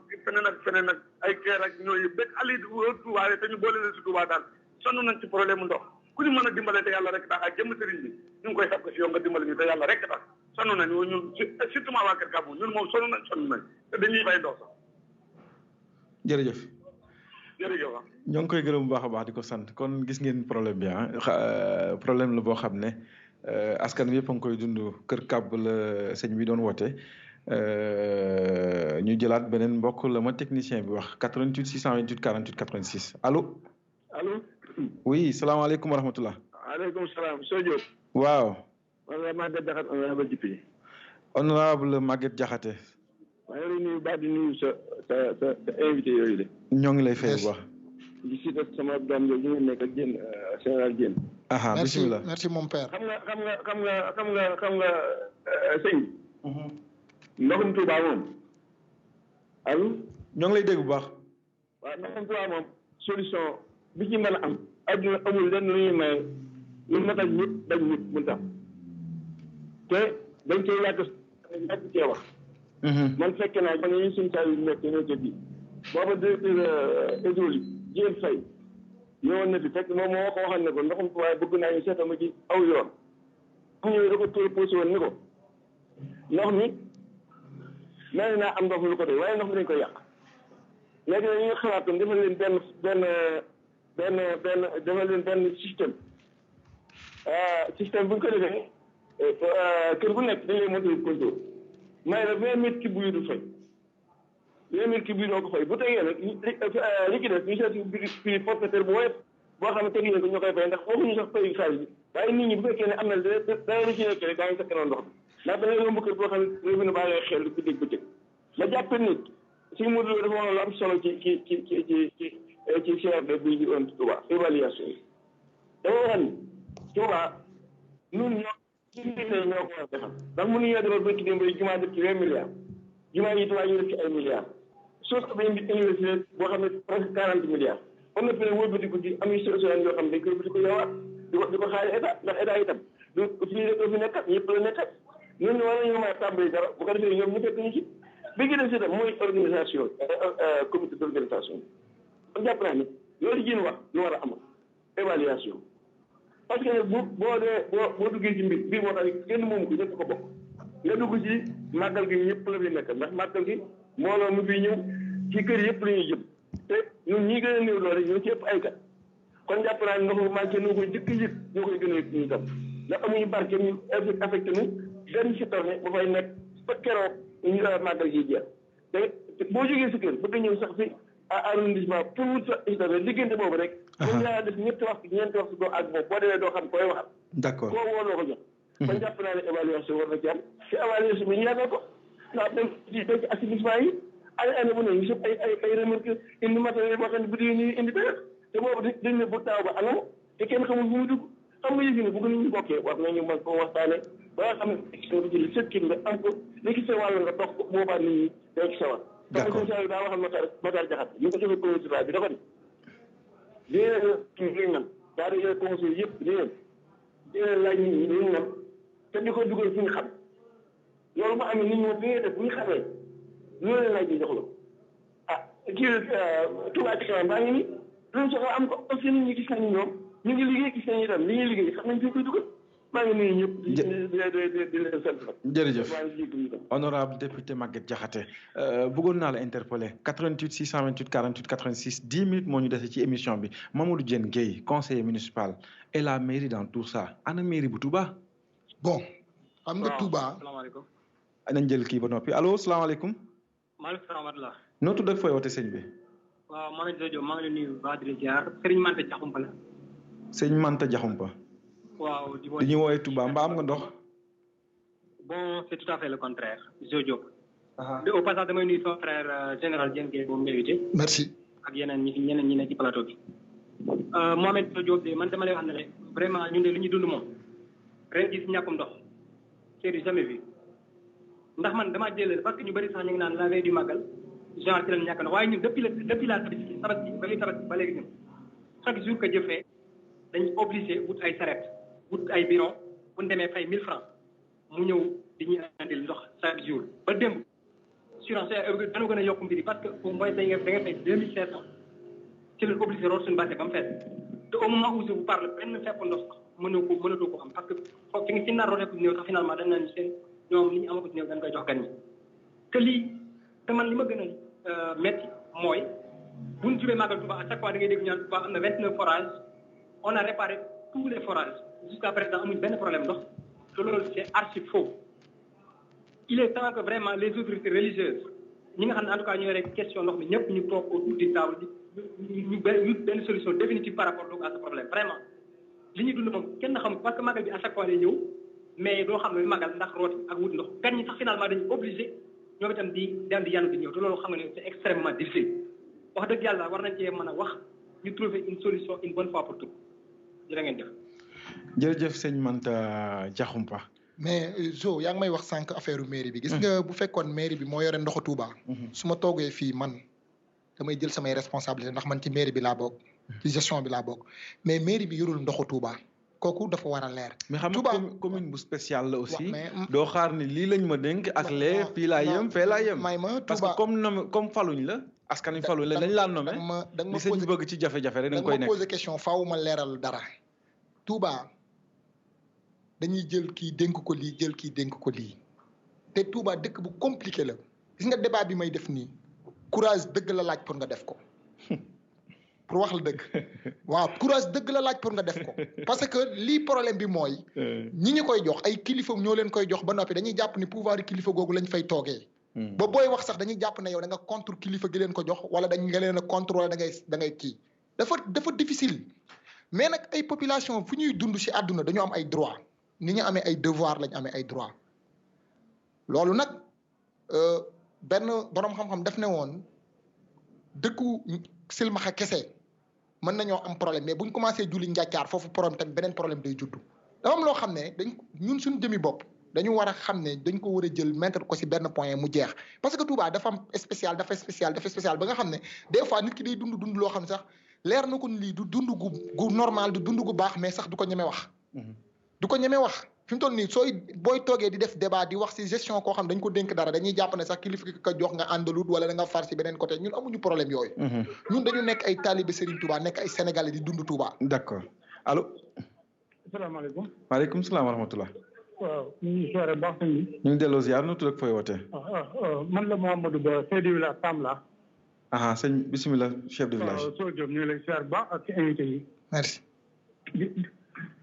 feneen ak ay keer ak ñooyu bépp ali Touba te ñu boole leen si Touba daal sonn nañ ci problème mu ndox ku ñu mën a dimbale te yàlla rek tax ak jëmm sëriñ bi ñu ngi koy sab ko si yow nga dimbale ñu te yàlla rek tax sonn nañ ñun surtout waa Kër Kaabu ñun moom sonn nañ te dañuy fay ndox sax jërëjëf. jërëjëf ñoo ngi koy gërëm bu baax a baax di ko sant kon gis ngeen problème bi problème la boo xam ne askan wi yëpp a ngi koy dund Kër Kaabu la sëñ bi doon woote ñu jëlaat beneen mbokk la ma technicien bi wax 88 628 48 86 allo. allo. oui salaamaaleykum wa rahmatulah. waaleykum salaam Sow Diop. waaw. wala Maguette Diakhaté honorable député. honorable Maguette Diakhaté. maa ngi lay nuyu baax di nuyu sa invité yooyu de. ñoo ngi lay fay bu baax. di si def sama doom yooyu ñu ngi nekk ak Diène général Diène. bisimilah merci mon père. xam nga sëñ bi. ndoxum Touba moom. allo. ñoo ngi lay dégg bu baax. waaw ndoxum Touba moom solution bi ci mën a am. adduna amul lenn lu ñuy maye lu matal ñëpp dañ ñëpp mun tax te dañ koy yàgg cee wax. man fekke naa ba ñu suñ saa yu nekk ñoo bi booba directeur hydraulique Diène Faye ñëwoon na fi fekk moom moo ko waxoon ne ko ndoxum Touba bëgg naa ñu seetal ma ci aw yoon mu ñëwee da ko proposé woon ni ko ndox mi nee naa am ndox mi lu ko doy waaye ndox mi dañ koy yàq léegi nag ñu xalaat kon defal leen benn système bu ñu ko defee kër bu nekk dañ lay monter contrôle may la 20 mètres cube yi du fay 20 mètres cube yi doo ko fay bu tegee nag li ci def ñu seet prix forfaitaire bu woyof boo xam ne tegi nañ ko ñoo koy fay ndax waxuñu sax fay xaalis bi waaye nit ñi bu fekkee ne am na dara lu ci nekk rek daañu fekk noonu ndox bi ndax da ngay yomb kër boo xam ne réew mi baa ngay xel ku dégg bëccëg ma jàpp nit suñu moduloo dafa wax lu am solo ci CRD bi ñu doon Touba évaluation yi dafa wax ni Touba ñun ñoo ci liggéey ñoo ko war a defal ndax mënuñoo defal bëkki démb yi jumaa def ci 20 milliards jumaa yi Touba ñu def ci ay milliards source bi université boo xam ne presque 40 milliards on na fi ne wëlbati ko ci am yu solution yoo xam ne dañ koy wëlbati ko yowaat di ko xaari état ndax état itam du fii rek fi nekkat ñëpp la nekkat ñun war nañoo mën a tàmbali dara bu ko defee ñoom ñu fekk ñu ci bi gi def si tam mooy organisation comité d' organisation kon jàpp naa ne loolu jin wax lu war a am évaluation parce que boo duggee ci mbir moo tax kenn moomu ko ñëpp ko bokk nga dugg ci màggal gi ñëpp la fi nekk ndax màggal gi mbooloo mu fi ñëw ci kër yëpp la ñuy jëm te ñun ñi gën a néew doole ñoo ci ëpp ay kat kon jàpp naa ne ndox mu manqué ñoo koy jëkk yëg ñoo koy gën a yëg ñu tam ndax amuñu barke ñu affecté nu benn citerne ba fay nekk ba keroog ñu màggal gi jeex te boo jógee si kër bëgg ñëw sax si arrondissement pour wut sa citerne diggante boobu rek mën ngaa def ñeenti waxtu doo ak boobu boo demee doo xam koy waxal d'accord koo woo loo ko jox kon jàpp naa ne évaluation war na ci am si évaluation bi ñu yàggal ko ndax dem ci assainissement yi année bu ne ñu sëpp ay remorque indi matériel boo xam ne bu dee ñu indi dara te boobu dañ ne bu taaw ba anam te kenn xamul fu mu dugg xam nga yëf yi ne bu ko nit ñi bokkee war nañu mën ko waxtaane ba nga xam ne bi jël sëkkin nga am ko li ki sa wàll nga dox ko boobaa nit ñi day ci sawar d'accord daa waxal Matar Jaxate ñu ko joxe communauté bi dafa ne léeg kii liñ nan daa di yooyu conseil yëpp léeg laaj nit ñi liñ nan te di ko dugal fi ñu xam loolu mu amee nit ñi fi ngay def bu ñu xamee loolu leen laaj ñu jox la ah kii Touba ci kanam baa ngi nii luñ soxla am ko parce que nit ñi gis nañu ñoom ñu ngi liggéey gis nañu itam li ñuy liggéey xam nañ fi koy dugal maa ngi nuyu ñëpp di leen sant jërëjëf honorable député Maguette Diakhaté bëggoon naa la interpeller 88 628 48 86 10 minutes moo ñu dese ci émission bi Mamadou Diène Gueye conseiller municipal et la mairie dans tout ça ana mairie bu Touba. bon xam nga Touba. salaamaaleykum. nañ jël kii ba noppi allo salaamaaleykum. maaleykum salaam. noo tudd ak fooy woote sëñ bi. waaw Mohamed Sodio maa ngi lay nuyu baax di la ziar Serigne Manta Diakhoumpa la. sëñ Manta Diakhoumpa. waaw di ñuy woowee Touba mbaa am nga ndox. bon c'est tout à fait le contraire Sodio. au passage damay nuyu son frère général Diène Gueye boobu invité. merci. ak ñeneen ñi ne ci plateau bi. Mohamed Sodio de man dama lay wax ne rek vraiment ñun de li ñu dund moom ren gis ñàkkum ndox c'est du jamais vu ndax man damaa jëlee parce que ñu bëri sax ñu ngi naan la veille du màggal genre ci lañ ñàkk ndox waaye ñun depuis la tabaski ba léegi ñun chaque jour que jëfee dañ obligé wut ay saret wut ay biron bu ñu demee fay 1000 francs mu ñëw di ñuy andil ndox chaque jour ba démb assurance dañu gën a yokk mbir yi parce que au moins da nga fay 2500 ci la obligé root suñu bàtte ba mu fees te au moment où je vous parle benn fepp ndox sax mënatoo ko xam parce que foofu fi nga ci nar rootee ko néew sax finalement dañ naan seen ñoom li ñu amagut néew dañ koy jox gan ñi te lii te man li ma gën a métti mooy bu ñu jubee màggal Touba à chaque fois da ngay dégg ñaan Touba am na 29 forages on a réparé tous les forages jusqu'à présent amuñ benn problème ndox te loolu c'est archi faux il est temps que vraiment les autorités religieuses ñi nga xam ne en tout cas ñooy rek question ndox mi ñëpp ñu toog autour du table ñu benn solution définitive par rapport à ce problème vraiment li ñuy dund moom kenn xam parce que màggal bi à chaque fois lay ñëw mais doo xam ne màggal ndax rooti ak wut ndox gan ñi sax finalement dañu obligé ñoom itam di yanu di ñëw te loolu xam nga ne c'est extrêmement difficile wax dëgg yàlla war nañ cee mën a wax ñu trouver une solution une bonne fois pour tout jërë ngeen jëf. jërëjëf sëñ Manta Diakhoumpa. mais Jo yaa ngi may wax sànq affaire mairie bi. gis nga bu fekkoon mairie bi moo yore ndoxu Touba. su ma toogee fii man damay jël samay responsabilité ndax man ci mairie bi laa bokk. ci gestion bi laa bokk mais mairie bi yorul ndoxu Touba. kooku dafa war a leer. mais xam nga commune bu spéciale la aussi. doo xaar ni lii lañ ma dénk ak lee fii laa yem fee laa yem. may ma parce que comme faluñ la. askan wi faluñ la dañ laa nommé. da nga ma li sëñ bëgg ci jafe-jafe rek da nga koy nekk. da nga ma posé question faaw ma leeral dara. Touba dañuy jël kii dénk ko lii jël kii dénk ko lii te Touba dëkk bu compliqué la gis nga débat bi may def nii courage dëgg la laaj pour nga def ko. pour wax la dëgg waaw courage dëgg la laaj pour nga def ko parce que lii problème bi mooy ñi ñu koy jox ay kilifa ñoo leen koy jox ba noppi dañuy jàpp ni pouvoir yi kilifa googu lañ fay toogee ba booy wax sax dañuy jàpp ne yow da nga contre kilifa gi leen ko jox wala dañ nga leen a contre wala da ngay kii dafa difficile mais nag ay population fu ñuy dund ci àdduna dañu am ay droit ni ñu amee ay devoir lañ amee ay droit loolu nag benn boroom xam-xam def ne woon dëkku silmaxa kese mën nañoo am problème mais buñ commencé julli njàccaar foofu problème tamit beneen problème day juddu dafa am loo xam ne ñun suñu jëmi bopp dañu war a xam ne dañ ko war a jël mettre ko ci benn point mu jeex parce que Touba dafa am spécial dafa spécial ba nga xam ne des fois nit ki day dund loo xam ne sax leer na ko lii du dund gu normal du dund gu baax mais sax du ko ñeme wax du ko ñemee wax fi mu toll nii booy toogee di def débat di wax si gestion koo xam dañ ko dénk dara dañuy jàpp ne sax kilifa ki ko jox nga àndalut wala da nga far si beneen côté ñun amuñu problème yooyu. ñun dañu nekk ay talibé Serigne Touba nekk ay sénégalais di dund Touba. d'accord allo. salaamaaleykum. maaleykum salaam wa rahmatulah. waaw ñu ngi siyaare baax nañ ni. ñu ngi delloo ziar nu tudd ak fooy wootee. man la Mouhamadou Ba chef de village Samla. sëñ bisimilah chef de village. waaw soo Diop ñu ngi lay siyaare baax ak invité yi. merci.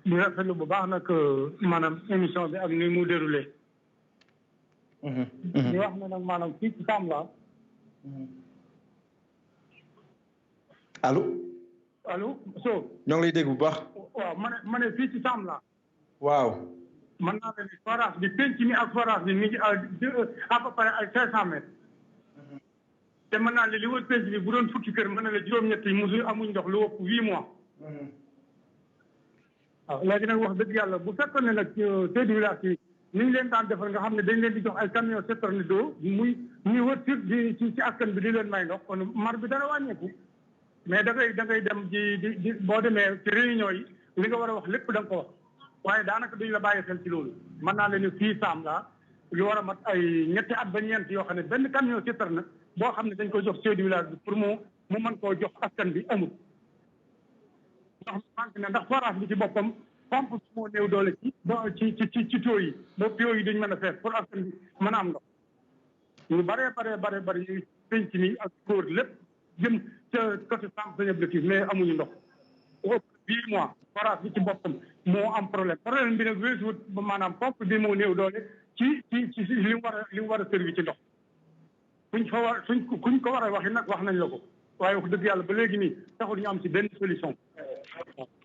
di rafetlu bu baax nag maanaam émission bi ak ni mu déroulé. di wax ne nag maanaam fii ci Samla. allo. allo so ñoo ngi lay dégg bu baax. waaw ma ne fii ci Samla. waaw. mën naa leen ni forage bi penc mi ak forage bi mi ngi à peu près ay 500 mètres. te mën naa li wër penc bi bu doon fukki kër mën na la juróom-ñett yi mosu amuñ ndox lu ëpp 8 mois. waaw léegi nag wax dëgg yàlla bu fekkoon ne nag chef de village yi ni ñu leen daan defar nga xam ne dañ leen di jox ay camion citerne d'eau muy wër ci askan bi di leen may ndox kon mar bi dana wàññeeku. mais da ngay dem di boo demee ci réunion yi li nga war a wax lépp da nga ko wax waaye daanaka duñ la bàyyi xel ci loolu mën naa leen fii Samla lu war a mat ay ñetti at ba ñeent yoo xam ne benn camion citerne boo xam ne dañ koy jox chef de village bi pour mu mën koo jox askan bi amul. ndax manque ne ndax forage bi ci boppam pompe bi moo néew doole ci tuyau yi ba tuyau yi duñ mën a fees pour askan bi mën a am ndox ñu bare ñuy penc mi ak góor lépp jëm ca côté Samb sañ objectif mais amuñu ndox au 8 mois forage bi ci boppam moo am problème bi nag weesuwut ba maanaam pompe bi moo néew doole ci li mu war a servi ci ndox kuñ ko war a waxi nag wax nañ la ko waaye wax dëgg yàlla ba léegi nii taxul ñu am ci benn solution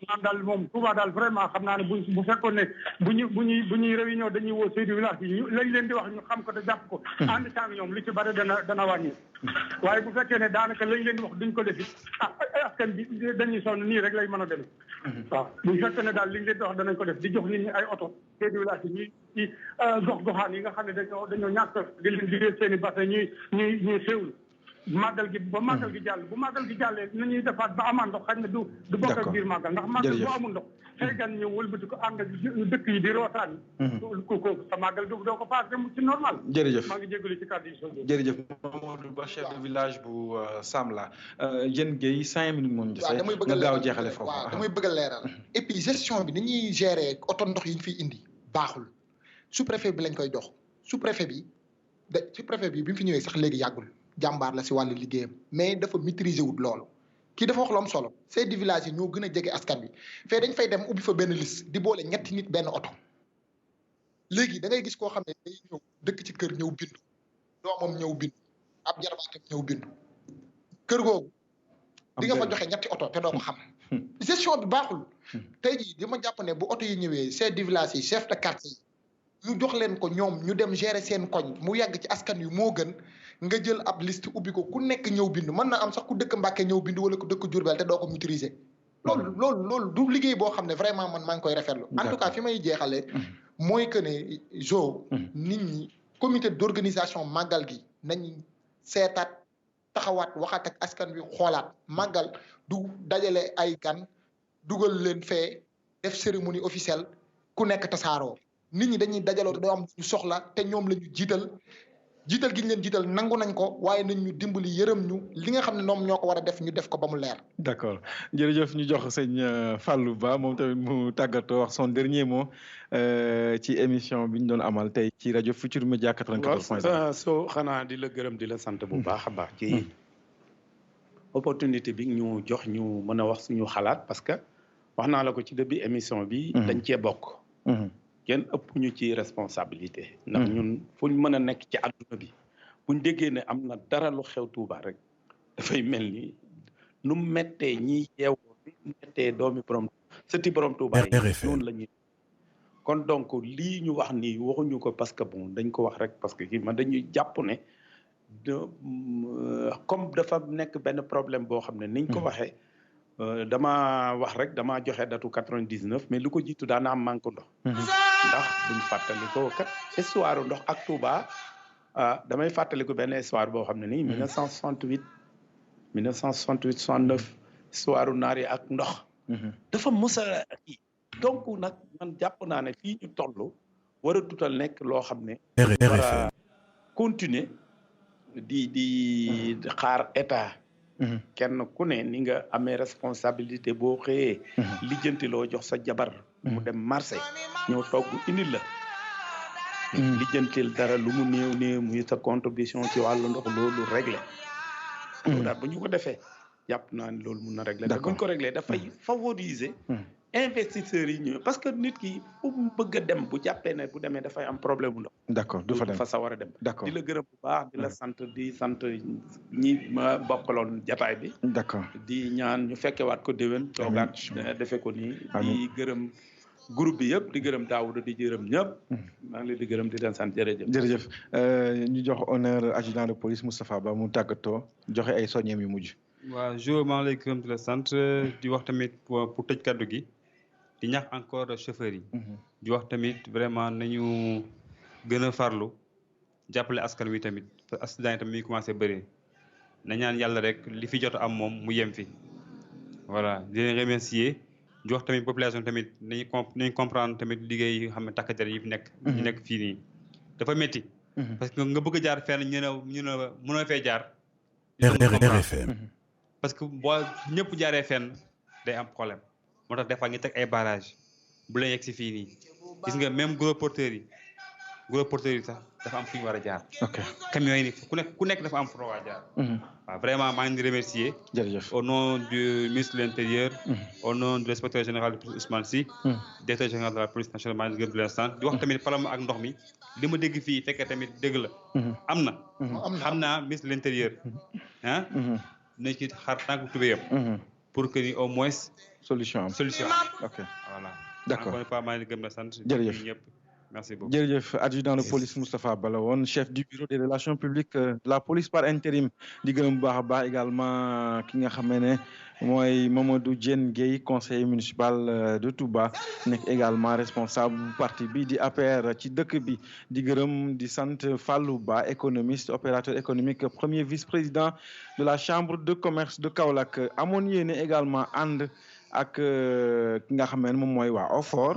maanaam daal moom Touba daal vraiment xam naa ne bu fekkoon ne bu ñuy réunion dañuy woo chef de village yi lañ leen di wax ñu xam ko te jàpp ko ànd caag ñoom li ci bari dana wàññi waaye bu fekkee ne daanaka lañ leen di wax duñ ko defi askan bi dañuy sonn nii rek lay mën a demee waaw bu fekkee ne daal liñ leen di wax danañ ko def di jox nit ñi ay oto chef de village yi ñuy ci gox-goxaan yi nga xam ne dañoo ñàkk di leen di seen i bassin ñuy xéwlu màggal gi ba màggal gi jàll bu màggal gi jàllee na ñuy defaat ba amaan ndox xañ na du bokk ak biir màggal ndax màggal bu amul ndox xëy gan ñëw wëlbati ko ànd ak dëkk yi di rootaan ko sa màggal doo ko paas dem ci normal jërëjëf maa ngi jégalu ci kàddu yi jërëjëf Mamadou Ba chef de village bu Samla Diène Gueye 5 minutes moom dese nga gaaw jeexale foofu waaw damay bëgg a leeral et puis gestion bi ni ñuy gérer oto ndox yi ñu fiy indi baaxul sous préfet bi lañ koy jox sous préfet bi bi mu fi ñëwee sax léegi yàggul jàmbaar la si wàllu liggéeyam mais dafa maîtriser wut loolu kii dafa wax lu am solo chef de village yi ñoo gën a jege askan bi fee dañ fay dem ubbi fa benn liste di boole ñetti nit benn oto léegi da ngay gis koo xam ne day ñëw dëkk ci kër ñëw bindu doomam ñëw bindu ab jarbaatam ñëw bindu kër googu di nga fa joxe ñetti oto te doo ko xam gestion bi baaxul tey jii di ma jàpp ne bu oto yi ñëwee chef de village yi chef de quartier yi ñu jox leen ko ñoom ñu dem gérer seen koñ mu yàgg ci askan wi moo gën nga jël ab liste ubbi ko ku nekk ñëw bindu mën na am sax ku dëkk Mbàkke ñëw bindu wala ku dëkk Diourbel te doo ko maîtriser loolu du liggéey boo xam ne vraiment man maa ngi koy rafetlu en tout cas fi may jeexalee mooy que ne nit ñi comité d'organisation màggal gi nañ seetaat taxawaat waxaat ak askan wi xoolaat màggal du dajale ay gan dugal leen fee def cérémonie officielle ku nekk tasaaroo nit ñi dañuy dajaloo te doo am ñu soxla te ñoom la ñu jiital gi ñu leen jiital nangu nañ ko waaye nañ ñu dimbali yërëm ñu li nga xam ne ñoom ñoo ko war a def ñu def ko ba mu leer. d'accord jërëjëf ñu jox sëñ Fallou Ba moom tamit mu tàggatoo wax son dernier mot ci émission bi ñu doon amal tey ci rajo Futurs Médias 94.5. soo xanaa di la gërëm di la sant bu baax a baax. ci opportunité bi ñu jox ñu mën a wax suñu xalaat parce que wax naa la ko ci début émission bi. dañ cee bokk. kenn ëpp ñu ci responsabilité. ndax ñun fu ñu mën a nekk ci àdduna bi buñ déggee ne am na dara lu xew Touba rek dafay mel ni nu mettee ñi yeewoo nu mettee doomi borom sëti borom Touba yi noonu la ñuy kon donc lii ñu wax nii waxuñu ko parce que bon dañ ko wax rek parce que kii man dañuy jàpp ne comme dafa nekk benn problème boo xam ne niñ ko waxee dama wax rek dama joxe datu 99 mais lu ko jiitu daana am manque ndox ndax buñ fàttaliko kat histoire ndox ak Touba damay fàttaliku benn histoire boo xam ne nii 1968 69 histoire naar yi ak ndox dafa mos a donc nag man jàpp naa ne fii ñu toll war a tutal nekk loo xam ne war a continuer di xaar état kenn ku ne ni nga amee responsabilité boo xëyee lijjanti loo jox sa jabar mu dem marché ñëw togg indil la lijjantil dara lu mu néew muy sa contribution ci wàllu ndox loolu réglé daal bu ñu ko defee jàpp naa ne loolu mun na réglé te bu ñu ko réglé dafay favoriser investisseurs yi ñëw parce que nit ki fu mu bëgg a dem bu jàppee ne bu demee dafay am problème bu ndox d'accord du fa dem fa sa war a dem d'accord di la gërëm bu baax di la sant ñi ma bokkaloon jataay bi d'accord di ñaan ñu fekkewaat ko déwén toogaat defe ko nii di gërëm groupe bi yëpp di gërëm Daouda di gërëm ñëpp maa ngi leen di gërëm di leen sant jërëjëf ñu jox honneur adjudant de police Moustapha Ba mu tàggatoo joxe ay soññeem yu mujj waaw Jo maa ngi lay gërëm di la sant di wax tamit pour tëj kaddu gi di ñaax encore chauffeurs yi di wax tamit vraiment nañu gën a farlu jàppale askan wi tamit parce que accident yi tamit mi ngi commencé bëri na ñaan yàlla rek li fi jot am moom mu yem fi voilà di leen remercier di wax tamit population tamit nañu comprendre tamit liggéey yi xam ne takk der yi fi nekk ñu nekk fii nii dafa métti parce que nga bëgg a jaar fenn ñu ne mënoo fee jaar RFM parce que boo ñëpp jaaree fenn day am problème moo tax des fois ñu teg ay barrage bu la yegg si fii nii gis nga même gros porteurs yi sax dafa am fu ñu war a jaar camions yi ni ku nekk dafa am fu ñu war a jaar waaw vraiment maa ngi leen di remercier jërëjëf au nom du ministre de l'Intérieur au nom de l'inspecteur général de police Ousmane Sy directeur général de la police nationale maa ngi gërëm di leen sant di wax tamit problème ak ndox mi li ma dégg fii fekkee tamit dégg la am na xam naa ministre de l'Intérieur nañ ci xaar tànk tubéyam pour que ni au moins solution ok voilà d'accord encore une fois maa ngi gëm na sant jërëjëf ñëpp merci beaucoup jërëjëf adjudant de police Moustapha Ba la woon chef du bureau des relations publiques de la police par intérim di gërëm bu baax a baax également ki nga xamee ne mooy Mamadou Diène Gueye conseiller municipal de Touba nekk également responsable parti bi di APR ci dëkk bi di gërëm di sant Fallou Ba économiste opérateur économique premier vice-président de la chambre de commerce de Kaolack amoon yéene également ànd ak ki nga xam ne moom mooy waa OFOR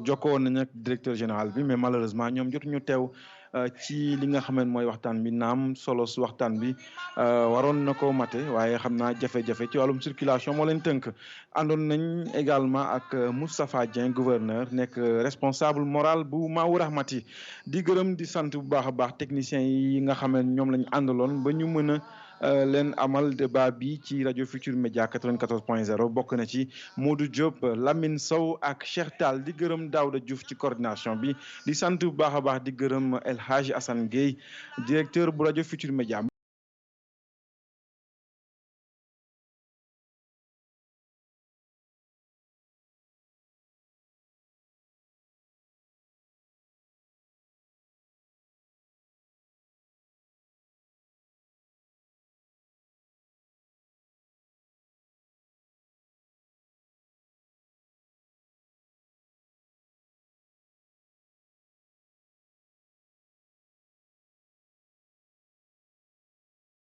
jokkoo nañ ak directeur général bi mais malheureusement ñoom jotuñu teew ci li nga xam ne mooy waxtaan bi naam solo su waxtaan bi waroon na ko mate waaye xam naa jafe-jafe ci wàllum circulation moo leen tënk àndoon nañ également ak Moustapha Dieng gouverneur nekk responsable moral bu Maawu Rahmati di gërëm di sant bu baax a baax techniciens yi nga xam ne ñoom lañ àndaloon ba ñu mën a leen amal débat bi ci rajo Futur Média 94.0 bokk na ci Modou Diop Lamine Sow ak Cheikh Tall di gërëm Daouda Diouf ci coordination bi di sant bu baax a baax di gërëm El Hadj Assane Gueye directeur bu rajo Futur Média